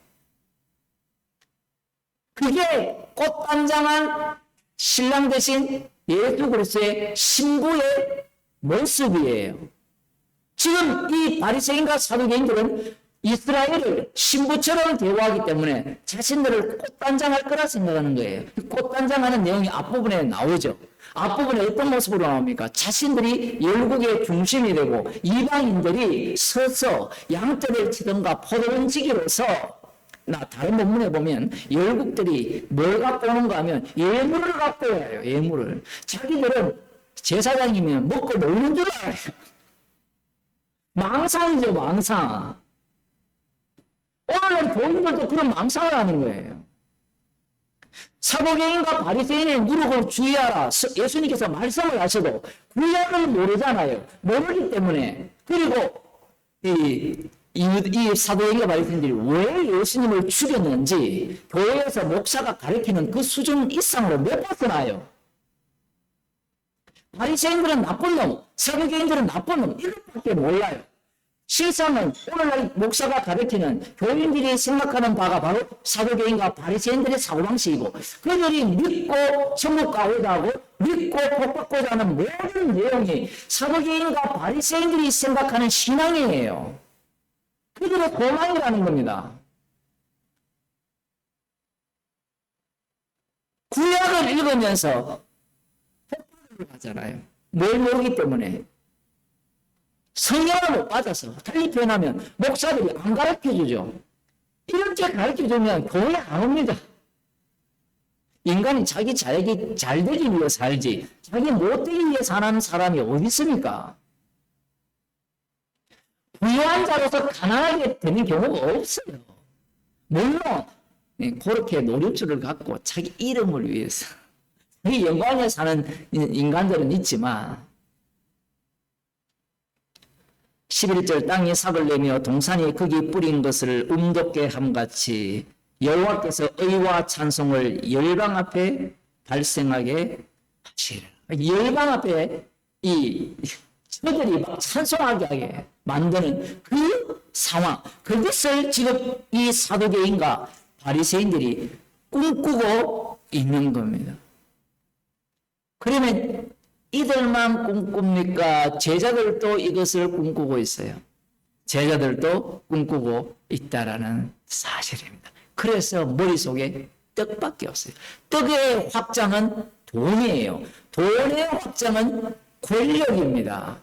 그게 꽃단장한 신랑 대신 예수 그리스도의 신부의 모습이에요. 지금 이 바리새인과 사두개인들은 이스라엘을 신부처럼 대우하기 때문에 자신들을 꽃단장할 거라 생각하는 거예요. 꽃단장하는 내용이 앞부분에 나오죠. 앞부분에 어떤 모습으로 나옵니까? 자신들이 열국의 중심이 되고 이방인들이 서서 양떼를 치든가 포도원지기로서 다른 본문에 보면 열국들이 뭘 갖고 오는가 하면 예물을 갖고 와요. 예물을. 자기들은 제사장이면 먹고 놀는 줄 알아요. 망상이죠, 망상. 오늘날 본인들도 그런 망상을 하는 거예요. 사도개인과 바리새인의 누룩을 주의하라. 예수님께서 말씀을 하셔도 구약을 모르잖아요. 모르기 때문에. 그리고 이 사도개인과 바리새인들이 왜 예수님을 죽였는지 교회에서 목사가 가르치는 그 수준 이상으로 못 벗어나요. 바리새인들은 나쁜 놈, 사도개인들은 나쁜 놈 이것밖에 몰라요. 실상은 오늘날 목사가 가르치는 교인들이 생각하는 바가 바로 사도개인과 바리새인들의 사고방식이고 그들이 믿고 천국 가고자 하고 믿고 복받고자 하는 모든 내용이 사도개인과 바리새인들이 생각하는 신앙이에요. 그들의 소망이라는 겁니다. 구약을 읽으면서 복받으러 가잖아요. 뭘 모르기 때문에. 성령을 못 받아서 달리 표현하면 목사들이 안 가르쳐주죠. 이렇게 가르쳐주면 교회 안 옵니다. 인간이 자기 자격이 잘 되기 위해 살지 자기 못 되기 위해 사는 사람이 어디 있습니까? 부유한 자로서 가난하게 되는 경우가 없어요. 물론 그렇게 노력주를 갖고 자기 이름을 위해서 자기 영광에 사는 인간들은 있지만 11절 땅이 삭을 내며 동산이 거기 뿌린 것을 음돋게 함같이 여호와께서 의와 찬송을 열방 앞에 발생하게 하시리라. 열방 앞에 이 저들이 막 찬송하게 하게 만드는 그 상황, 그것을 지금 이 사도개인과 바리새인들이 꿈꾸고 있는 겁니다. 그러면 이들만 꿈꿉니까? 제자들도 이것을 꿈꾸고 있어요. 제자들도 꿈꾸고 있다라는 사실입니다. 그래서 머릿속에 떡밖에 없어요. 떡의 확장은 돈이에요. 돈의 확장은 권력입니다.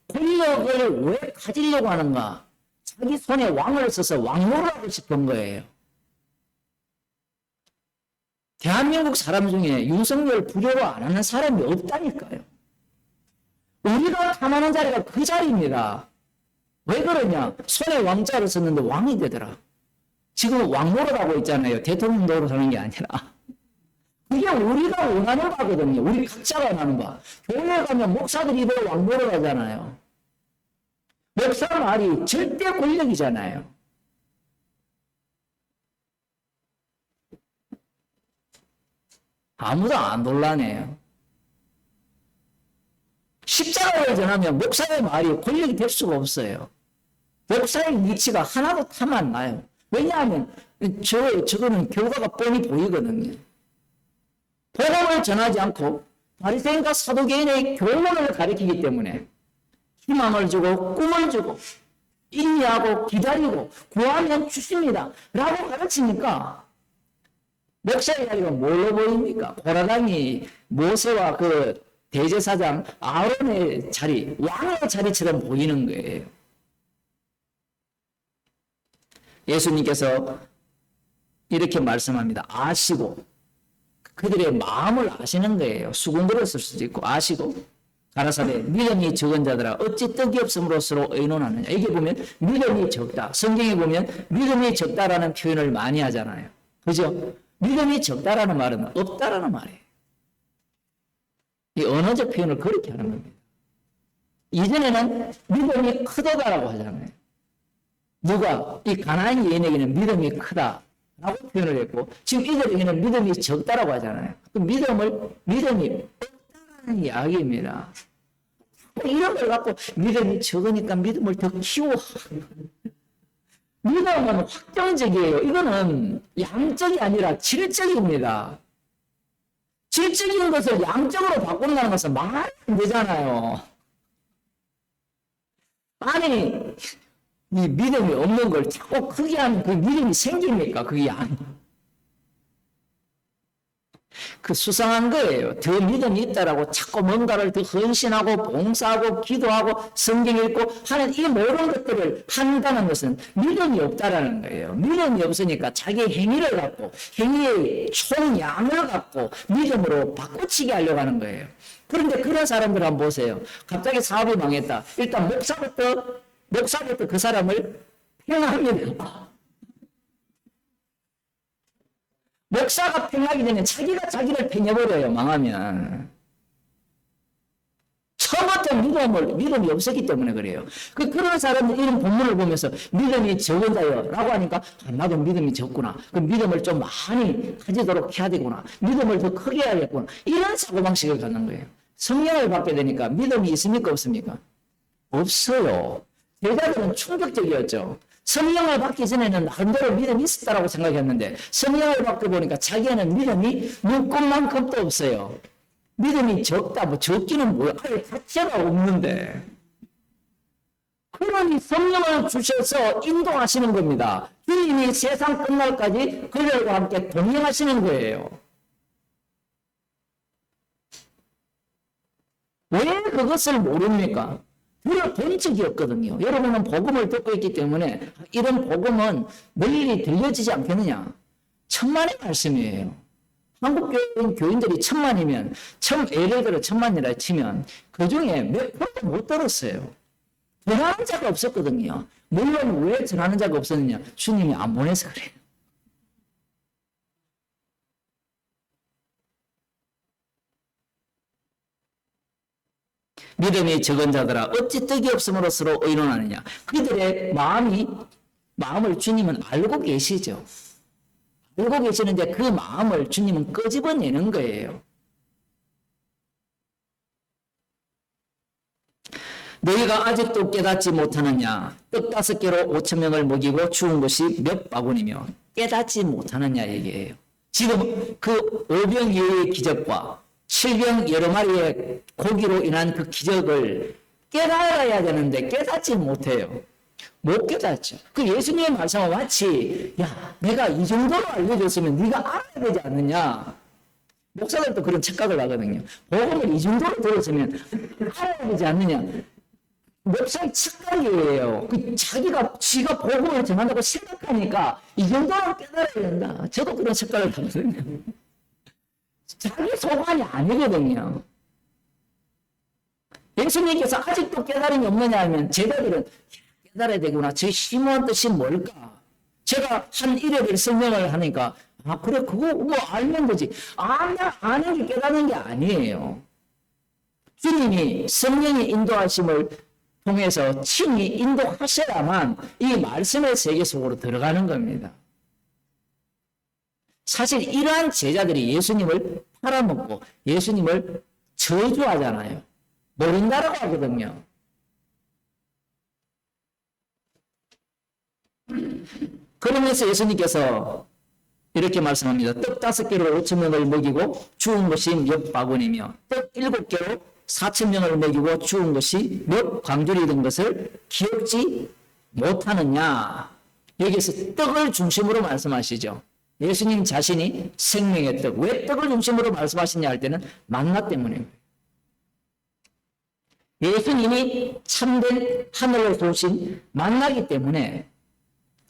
권력을 왜 가지려고 하는가? 자기 손에 왕을 써서 왕노릇하고 싶은 거예요. 대한민국 사람 중에 윤석열 부려워 안 하는 사람이 없다니까요. 우리가 탐하는 자리가 그 자리입니다. 왜 그러냐? 손에 왕자를 썼는데 왕이 되더라. 지금 왕 노릇하고 있잖아요. 대통령 노릇하는 게 아니라. 그게 우리가 원하는 바거든요. 우리 각자가 원하는 바. 교회에 가면 목사들이 이대로 왕 노릇하잖아요. 목사 말이 절대 권력이잖아요. 아무도 안 놀라네요. 십자가를 전하면 목사의 말이 권력이 될 수가 없어요. 목사의 위치가 하나도 탐 안 나요. 왜냐하면 저거는 결과가 뻔히 보이거든요. 복음을 전하지 않고 바리새인과 사두개인의 교훈을 가리키기 때문에 희망을 주고 꿈을 주고 인내하고 기다리고 구하면 주십니다 라고 가르치니까 목사의 자리가 뭘로 보입니까? 고라당이 모세와 그 대제사장 아론의 자리, 왕의 자리처럼 보이는 거예요. 예수님께서 이렇게 말씀합니다. 아시고 그들의 마음을 아시는 거예요. 수군들었을 수도 있고 아시고 가라사대 믿음이 적은 자들아 어찌 떡이 없음으로써 의논하느냐. 이게 보면 믿음이 적다. 성경에 보면 믿음이 적다라는 표현을 많이 하잖아요. 그죠? 믿음이 적다라는 말은 없다라는 말이에요. 이 언어적 표현을 그렇게 하는 겁니다. 이전에는 믿음이 크다라고 하잖아요. 누가? 이 가나안 여인에게는 믿음이 크다라고 표현을 했고 지금 이들에게는 믿음이 적다라고 하잖아요. 그 믿음이 없다라는 이야기입니다. 이런 걸 갖고 믿음이 적으니까 믿음을 더 키워. 믿음은 확정적이에요. 이거는 양적이 아니라 질적입니다. 질적인 것을 양적으로 바꾼다는 것은 말이 안 되잖아요. 아니, 이 믿음이 없는 걸 자꾸 크게 하면 그 믿음이 생깁니까? 그게 아니에요. 그 수상한 거예요. 더 믿음이 있다라고 자꾸 뭔가를 더 헌신하고 봉사하고 기도하고 성경 읽고 하는 이 모든 것들을 한다는 것은 믿음이 없다라는 거예요. 믿음이 없으니까 자기 행위를 갖고 행위의 총량을 갖고 믿음으로 바꿔치기 하려고 하는 거예요. 그런데 그런 사람들 한번 보세요. 갑자기 사업이 망했다. 일단 목사부터 그 사람을 평합니다. 목사가 팽하기 전에 자기가 자기를 팽해버려요. 망하면. 처음부터 믿음이 없었기 때문에 그래요. 그런 사람들 이런 본문을 보면서 믿음이 적은 자요 라고 하니까 나도 믿음이 적구나. 그 믿음을 좀 많이 가지도록 해야 되구나. 믿음을 더 크게 해야겠구나. 이런 사고방식을 갖는 거예요. 성령을 받게 되니까 믿음이 있습니까? 없습니까? 없어요. 제자들은 충격적이었죠. 성령을 받기 전에는 나름대로 믿음이 있었다고 생각했는데 성령을 받고 보니까 자기는 믿음이 눈꽃만큼도 없어요. 믿음이 적다, 적기는 뭐야? 아예 자체가 없는데. 그러니 성령을 주셔서 인도하시는 겁니다. 주님이 세상 끝날까지 그들과 함께 동행하시는 거예요. 왜 그것을 모릅니까? 들어본 적이 없거든요. 여러분은 복음을 듣고 있기 때문에 이런 복음은 널리 들려지지 않겠느냐? 천만의 말씀이에요. 한국 교인들이 1000만이면 예를 들어 1000만이라 치면 그 중에 몇 프로도 못 들었어요. 전하는 자가 없었거든요. 물론 왜 전하는 자가 없었느냐? 주님이 안 보내서 그래요. 믿음이 적은 자들아 어찌 떡이 없음으로써 의논하느냐. 그들의 마음을 주님은 알고 계시죠. 알고 계시는데 그 마음을 주님은 끄집어내는 거예요. 너희가 아직도 깨닫지 못하느냐? 떡 5개로 5천 명을 먹이고 죽은 것이 몇 바구니며 깨닫지 못하느냐 얘기예요. 지금 그 5병 이의 기적과 7병 여러 마리의 고기로 인한 그 기적을 깨달아야 되는데 깨닫지 못해요. 못 깨닫죠. 그 예수님의 말씀은 마치 야 내가 이 정도로 알려줬으면 네가 알아야 되지 않느냐. 목사들도 그런 착각을 하거든요. 복음을 이 정도로 들었으면 알아야 되지 않느냐. 목사의 착각이에요. 지가 복음을 전한다고 생각하니까 이 정도로 깨달아야 된다. 저도 그런 착각을 하거든요. 자기 소관이 아니거든요. 예수님께서 아직도 깨달음이 없느냐 하면 제자들은 깨달아야 되구나. 저 심오한 뜻이 뭘까? 제가 한 이력을 설명을 하니까 아 그래 그거 뭐 알면 되지. 아는 게 깨닫는 게 아니에요. 주님이 성령의 인도하심을 통해서 친히 인도하셔야만 이 말씀의 세계 속으로 들어가는 겁니다. 사실 이러한 제자들이 예수님을 팔아먹고 예수님을 저주하잖아요. 모른다라고 하거든요. 그러면서 예수님께서 이렇게 말씀합니다. 떡 5개로 5천 명을 먹이고 죽은 것이 몇 바구니며 떡 7개로 4천 명을 먹이고 죽은 것이 몇 광줄이 된 것을 기억지 못하느냐. 여기서 떡을 중심으로 말씀하시죠. 예수님 자신이 생명의 떡. 왜 떡을 중심으로 말씀하시냐 할 때는 만나 때문에. 예수님이 참된 하늘에서 오신 만나기 때문에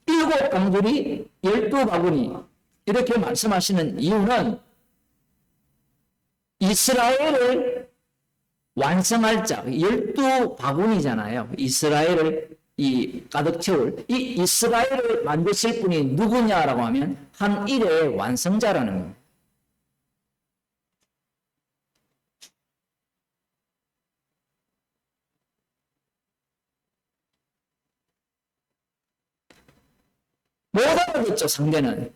7 광줄이 12바구니 이렇게 말씀하시는 이유는 이스라엘을 완성할 자, 12바구니잖아요. 이스라엘을 가득 채울 이 이스라엘을 만드실 분이 누구냐라고 하면 한 일의 완성자라는 겁니다. 못 알아듣죠, 상대는.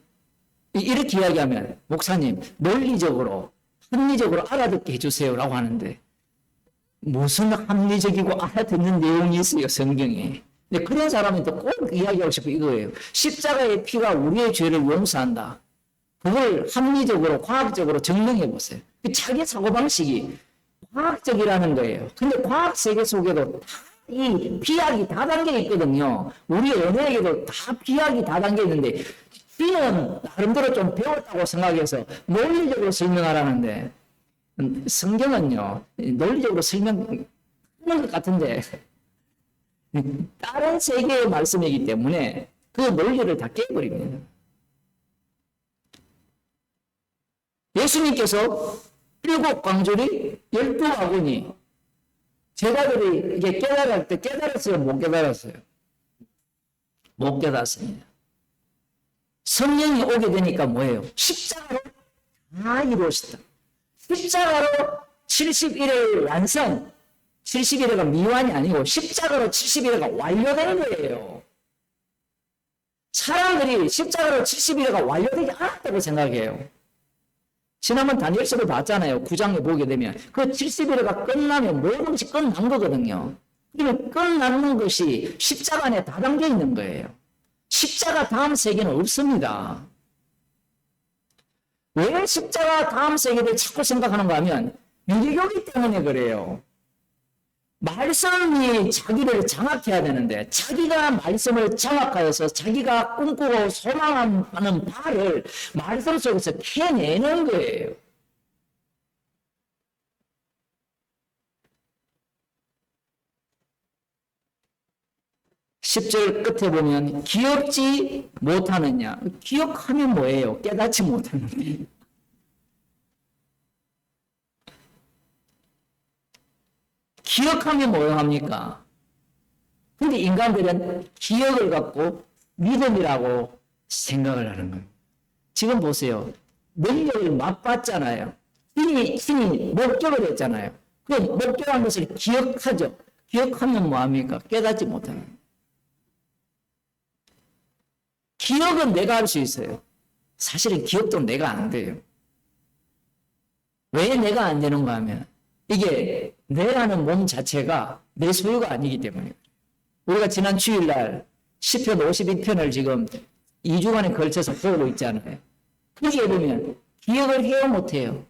이렇게 이야기하면 목사님 논리적으로 합리적으로 알아듣게 해주세요라고 하는데 무슨 합리적이고 알아듣는 내용이 있어요, 성경에. 근데 그런 사람이 또 꼭 이야기하고 싶어 이거예요. 십자가의 피가 우리의 죄를 용서한다. 그걸 합리적으로 과학적으로 증명해 보세요. 자기 사고방식이 과학적이라는 거예요. 근데 과학 세계 속에도 이 비약이 다 담겨 있거든요. 우리 연예에게도 다 비약이 다 담겨 있는데 B는 나름대로 좀 배웠다고 생각해서 논리적으로 설명하라는데 성경은요 논리적으로 설명하는 것 같은데 다른 세계의 말씀이기 때문에 그 논리를 다 깨버립니다. 예수님께서 7 광줄이 12바구니 제자들이 이게 깨달을 때 깨달았어요? 못 깨달았어요? 못 깨달았습니다. 성령이 오게 되니까 뭐예요? 십자가로 다 이루어졌다. 십자가로 71의 완성, 71회가 미완이 아니고 십자가로 71회가 완료된 거예요. 사람들이 십자가로 71회가 완료되지 않았다고 생각해요. 지난번 다니엘서를 봤잖아요. 9장에 보게 되면 그 71회가 끝나면 모든 것이 끝난 거거든요. 그러면 끝나는 것이 십자가 안에 다 담겨 있는 거예요. 십자가 다음 세계는 없습니다. 왜 십자가 다음 세계를 자꾸 생각하는가 하면 유리교기 때문에 그래요. 말씀이 자기를 장악해야 되는데 자기가 말씀을 장악하여서 자기가 꿈꾸고 소망하는 바를 말씀 속에서 캐내는 거예요. (10절) 끝에 보면 기억지 못하느냐. 기억하면 뭐예요? 깨닫지 못하는데. 기억하면 뭐요 합니까? 근데 인간들은 기억을 갖고 믿음이라고 생각을 하는 거예요. 지금 보세요. 능력을 맛봤잖아요. 신이 목격을 했잖아요. 그 목격한 것을 기억하죠. 기억하면 뭐합니까? 깨닫지 못하는 거예요. 기억은 내가 할 수 있어요. 사실은 기억도 내가 안 돼요. 왜 내가 안 되는가 하면 이게 내라는 몸 자체가 내 소유가 아니기 때문에. 우리가 지난 주일날 시편 52편을 지금 2주간에 걸쳐서 배우고 있잖아요. 거기에 보면 기억을 해야 못해요.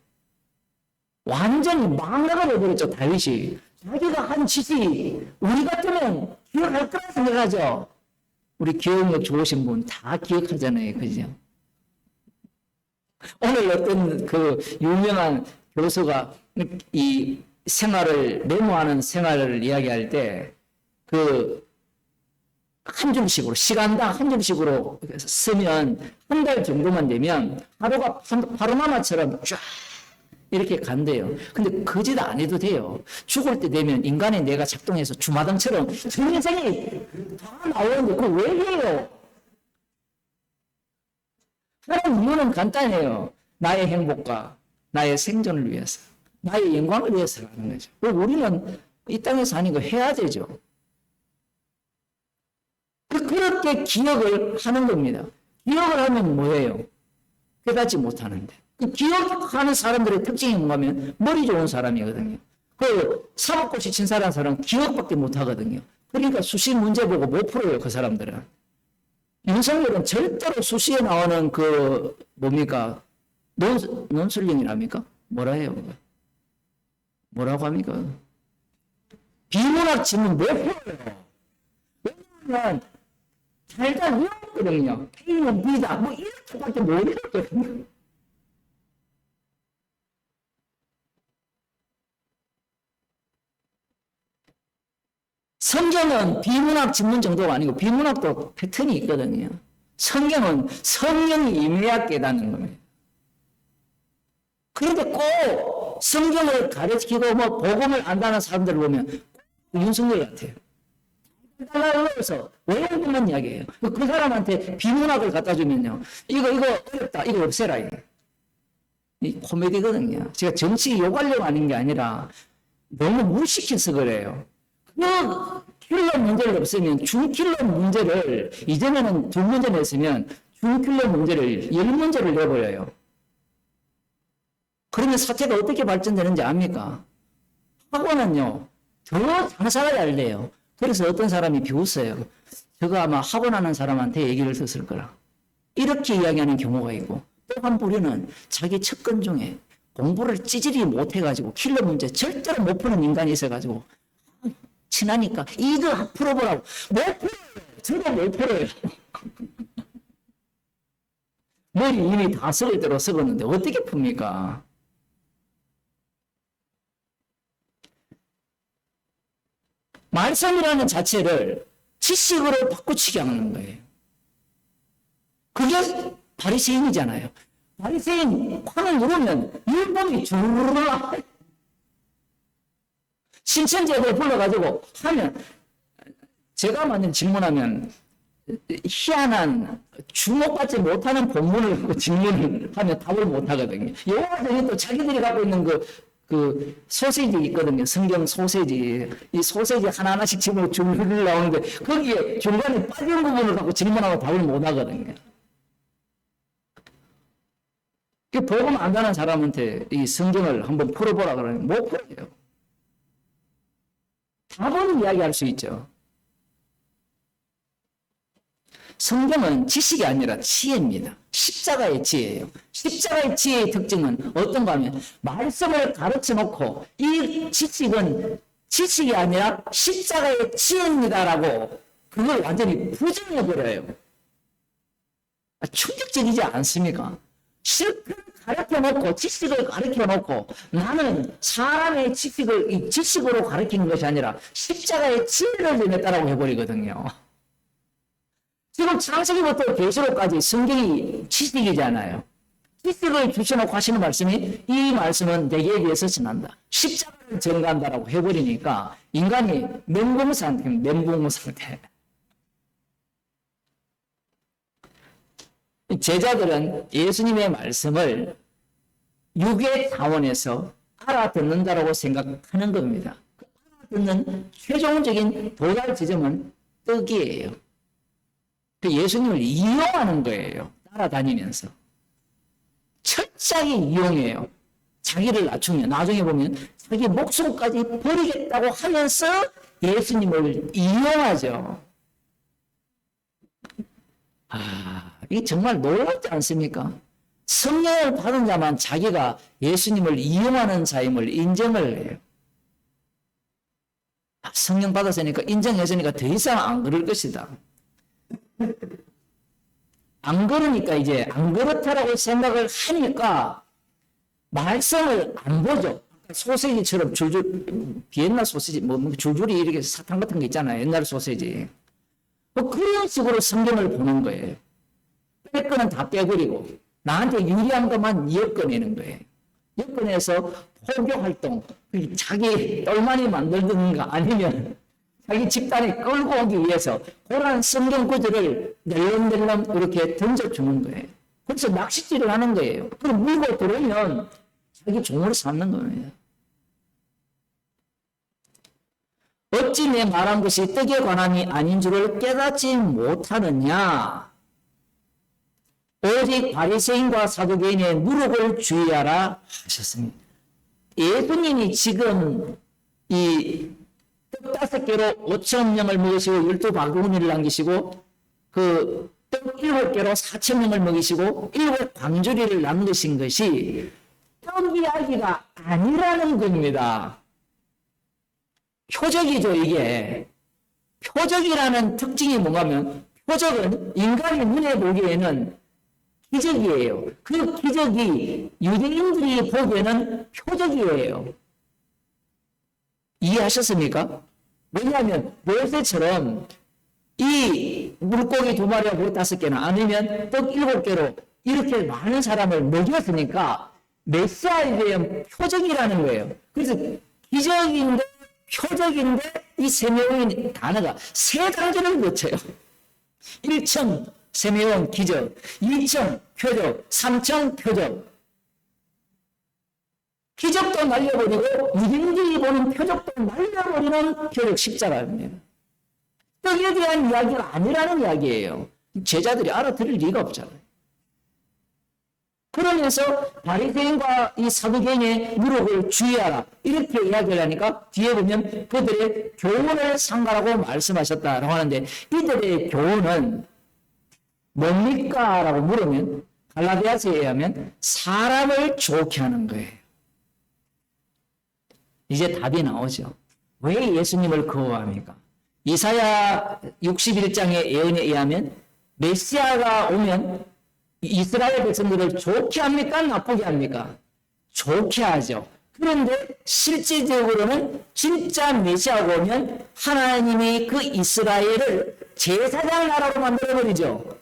완전히 망각을 해버렸죠, 다윗이. 자기가 한 짓이 우리 같으면 기억할 거라 생각하죠. 우리 기억력 좋으신 분 다 기억하잖아요. 그죠? 오늘 어떤 그 유명한 교수가 이 생활을, 메모하는 생활을 이야기할 때 그 한 줄씩으로, 시간당 한 줄씩으로 쓰면 한 달 정도만 되면 하루가 파노라마처럼 쫙 이렇게 간대요. 근데 그 짓 안 해도 돼요. 죽을 때 되면 인간의 뇌가 작동해서 주마등처럼 전 인생이 다 나오는데 그걸 왜 해요? 하는 이유는 간단해요. 나의 행복과 나의 생존을 위해서, 나의 영광을 위해서 하는 거죠. 우리는 이 땅에서 하는 거 해야 되죠. 그렇게 기억을 하는 겁니다. 기억을 하면 뭐예요? 깨닫지 못하는데. 기억하는 사람들의 특징이 뭔가면 머리 좋은 사람이거든요. 그 사법고시 친 사람은 기억밖에 못하거든요. 그러니까 수시 문제 보고 못 풀어요, 그 사람들은. 윤석열은 절대로 수시에 나오는 그 뭡니까? 논술령이랍니까? 뭐라 해요? 뭐라고 합니까? 비문학 지문 못 풀어요. 왜냐하면 살다 외웠거든요. A는 B다. 뭐 이렇게밖에 못 외웠거든요. 성경은 비문학 지문 정도가 아니고 비문학도 패턴이 있거든요. 성경은 성령이 임해야 깨닫는 겁니다. 그런데 꼭 성경을 가르치고 뭐 복음을 안다는 사람들을 보면 윤석열 같아요. 달라서 외우는 것만 이야기해요. 그 사람한테 비문학을 갖다 주면요. 이거 어렵다. 이거 없애라. 이거. 이 코미디거든요. 제가 정치 욕하려고 하는 게 아니라 너무 무식해서 그래요. 그 킬러 문제를 없으면 중킬러 문제를 이전에는 2문제 냈으면 중킬러 문제를 10문제를 내버려요. 그러면 사태가 어떻게 발전되는지 압니까? 학원은요. 더 장사를 알래요. 그래서 어떤 사람이 비웃어요. 저거 아마 학원하는 사람한테 얘기를 듣을 거라. 이렇게 이야기하는 경우가 있고 또 한 부류는 자기 측근 중에 공부를 찌질이 못해가지고 킬러 문제 절대로 못 푸는 인간이 있어가지고 친하니까 이거 풀어보라고. 못 풀어요. 저도 못 풀어요. 머리 이미 다 썩을 대로 썩었는데 어떻게 풉니까? 말씀이라는 자체를 지식으로 바꾸치게 하는 거예요. 그게 바리새인이잖아요. 바리새인 판을 누르면 율법이 주르르 신천지를 불러가지고 하면 제가 만약 질문하면 희한한 주목받지 못하는 본문을 질문을 하면 답을 못하거든요. 여호와들이 또 자기들이 갖고 있는 그 소세지 있거든요. 성경 소세지. 이 소세지 하나하나씩 집으로 줄줄 나오는데 거기에 중간에 빠진 부분을 갖고 질문하고 답을 못 하거든요. 그 복음 안 가는 사람한테 이 성경을 한번 풀어보라 그러면 못 풀어요. 답은 이야기할 수 있죠. 성경은 지식이 아니라 지혜입니다. 십자가의 지혜예요. 십자가의 지혜의 특징은 어떤가 하면 말씀을 가르쳐 놓고 이 지식은 지식이 아니라 십자가의 지혜입니다라고 그걸 완전히 부정해버려요. 충격적이지 않습니까? 실컷 가르쳐 놓고 지식을 가르쳐 놓고 나는 사람의 지식을 이 지식으로 가르치는 것이 아니라 십자가의 지혜를 전했다라고 해버리거든요. 지금 창세기부터 계시록까지 성경이 지식이잖아요. 지식을 주셔놓고 하시는 말씀이 이 말씀은 내게 위해서 전한다. 십자가를 전가한다라고 해버리니까 인간이 멘붕 상태입니다. 멘붕 상태. 제자들은 예수님의 말씀을 육의 차원에서 알아듣는다라고 생각하는 겁니다. 알아듣는 최종적인 도달 지점은 떡이에요. 예수님을 이용하는 거예요. 따라다니면서. 철저하게 이용해요. 자기를 낮추면 나중에 보면 자기 목숨까지 버리겠다고 하면서 예수님을 이용하죠. 이게 정말 놀랍지 않습니까? 성령을 받은 자만 자기가 예수님을 이용하는 자임을 인정을 해요. 성령 받았으니까 인정했으니까 더 이상 안 그럴 것이다. 안 그러니까 이제 안 그렇다라고 생각을 하니까 말씀을 안 보죠. 소세지처럼 줄줄 비엔나 소세지 뭐 줄줄이 이렇게 사탕 같은 거 있잖아요. 옛날 소세지. 뭐 그런 식으로 성경을 보는 거예요. 뺄 거는 다 빼버리고 나한테 유리한 것만 엮어내는 거예요. 엮어내서 포교 활동, 자기 똘마니 만들는 거 아니면 자기 집단에 끌고 오기 위해서 그런 성경 구절을 낼름낼름 이렇게 던져주는 거예요. 그래서 낚싯질을 하는 거예요. 그럼 물고 들어오면 자기 종으로 삼는 겁니다. 어찌 내 말한 것이 떡에 관함이 아닌 줄을 깨닫지 못하느냐? 오직 바리새인과 사두개인의 누룩을 주의하라 하셨습니다. 예수님이 지금 이 떡 5개로 5,000명을 먹이시고 12바구니를 남기시고 그 떡 7개로 4,000명을 먹이시고 7광주리를 남기신 것이 떡 이야기가 아니라는 겁니다. 표적이죠, 이게. 표적이라는 특징이 뭔가면 표적은 인간의 눈에 보기에는 기적이에요. 그 기적이 유대인들이 보기에는 표적이에요. 이해하셨습니까? 왜냐하면 모세처럼 이 물고기 2마리와 물 5개나 아니면 떡 7개로 이렇게 많은 사람을 먹였으니까 메시아에 대한 표적이라는 거예요. 그래서 기적인데 표적인데 이 세 명의 단어가 세 단계를 거쳐요. 1층 세 명은 기적, 2층 표적, 3층 표적. 기적도 날려버리고 유대인들이 보는 표적도 날려버리는 표적 십자가입니다. 떡에 대한 이야기가 아니라는 이야기예요. 제자들이 알아들을 리가 없잖아요. 그러면서 바리새인과 이 사두개인의 누룩을 주의하라 이렇게 이야기를 하니까 뒤에 보면 그들의 교훈을 삼가라고 말씀하셨다라고 하는데 이들의 교훈은 뭡니까? 라고 물으면 갈라디아서에 의하면 사람을 좋게 하는 거예요. 이제 답이 나오죠. 왜 예수님을 거부합니까? 이사야 61장의 예언에 의하면 메시아가 오면 이스라엘 백성들을 좋게 합니까? 나쁘게 합니까? 좋게 하죠. 그런데 실질적으로는 진짜 메시아가 오면 하나님이 그 이스라엘을 제사장 나라로 만들어버리죠.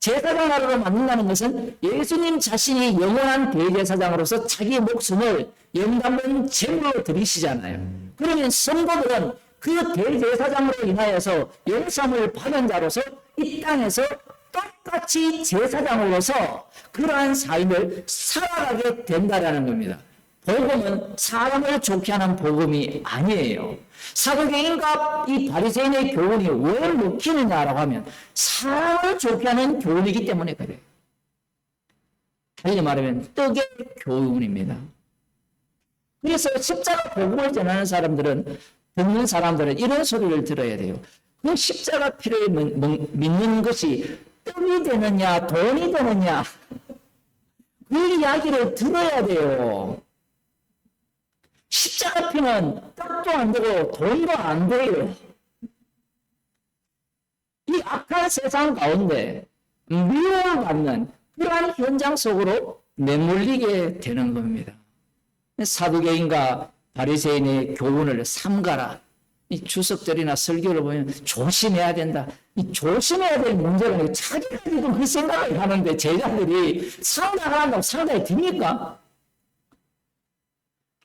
제사장 나라로 만든다는 것은 예수님 자신이 영원한 대제사장으로서 자기 목숨을 영담은 제물로 드리시잖아요. 그러면 성도들은 그 대제사장으로 인하여서 영생을 받은 자로서 이 땅에서 똑같이 제사장으로서 그러한 삶을 살아가게 된다라는 겁니다. 복음은 사람을 좋게 하는 복음이 아니에요. 사두개인과 이 바리새인의 교훈이 왜 먹히느냐라고 하면 사람을 좋게 하는 교훈이기 때문에 그래요. 달리 말하면 떡의 교훈입니다. 그래서 십자가 복음을 전하는 사람들은 듣는 사람들은 이런 소리를 들어야 돼요. 그 십자가 피를 믿는 것이 떡이 되느냐 돈이 되느냐 그 이야기를 들어야 돼요. 십자가 피는 떡도 안 되고 돈도 안 돼요. 이 악한 세상 가운데 미움을 받는 그러한 현장 속으로 내몰리게 되는 겁니다. 사두개인과 바리새인의 교훈을 삼가라. 이 주석들이나 설교를 보면 조심해야 된다. 이 조심해야 될 문제는 자기가 지금 그 생각을 하는데 제자들이 상담한다고 상담이 됩니까?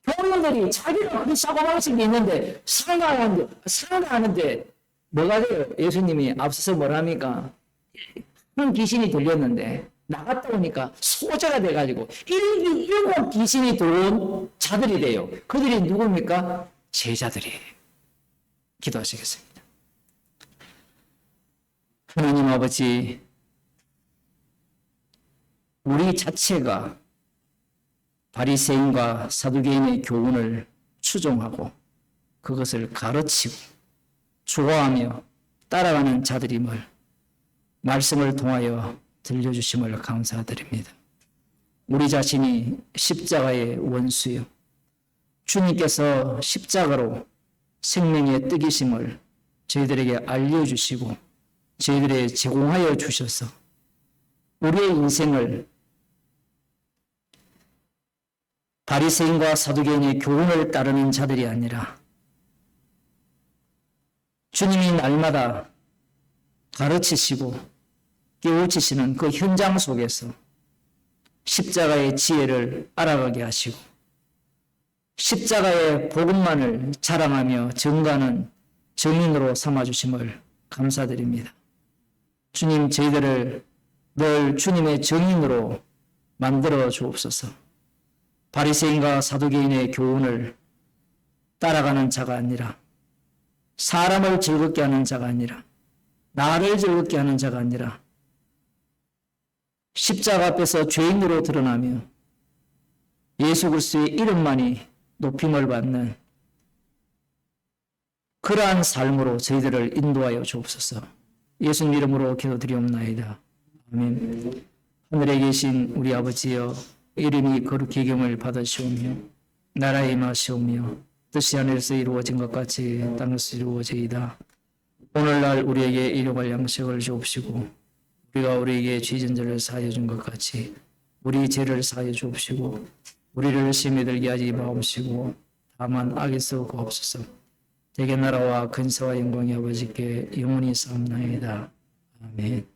교인들이 자기가 그 사고방식이 있는데 상담하는데 뭐가 돼요? 예수님이 앞서서 뭐라 합니까? 큰 귀신이 들렸는데 나갔다 오니까 소자가 돼가지고 일곱 귀신이 들어온 자들이 돼요. 그들이 누굽니까? 제자들이에요. 기도하시겠습니다. 하나님 아버지, 우리 자체가 바리새인과 사두개인의 교훈을 추종하고 그것을 가르치고 좋아하며 따라가는 자들임을 말씀을 통하여 들려주심을 감사드립니다. 우리 자신이 십자가의 원수요, 주님께서 십자가로 생명의 뜻이심을 저희들에게 알려주시고 저희들에게 제공하여 주셔서 우리의 인생을 바리새인과 사두개인의 교훈을 따르는 자들이 아니라 주님이 날마다 가르치시고 깨우치시는 그 현장 속에서 십자가의 지혜를 알아가게 하시고 십자가의 복음만을 자랑하며 증거하는 증인으로 삼아주심을 감사드립니다. 주님, 저희들을 늘 주님의 증인으로 만들어 주옵소서. 바리새인과 사두개인의 교훈을 따라가는 자가 아니라, 사람을 즐겁게 하는 자가 아니라, 나를 즐겁게 하는 자가 아니라, 십자가 앞에서 죄인으로 드러나며 예수 그리스도의 이름만이 높임을 받는 그러한 삶으로 저희들을 인도하여 주옵소서. 예수님 이름으로 기도드리옵나이다. 아멘. 하늘에 계신 우리 아버지여, 이름이 거룩히 여김을 받으시오며 나라에 임하시오며 뜻이 하늘에서 이루어진 것 같이 땅에서 이루어지이다. 오늘날 우리에게 일용할 양식을 주옵시고 우리가 우리에게 죄진 자를 사하여 준 것 같이 우리 죄를 사하여 주옵시고 우리를 시험에 들게 하지 마옵시고 다만 악에서 구하옵소서. 대개 나라와 근세와 영광이 아버지께 영원히 싸움나이다. 아멘.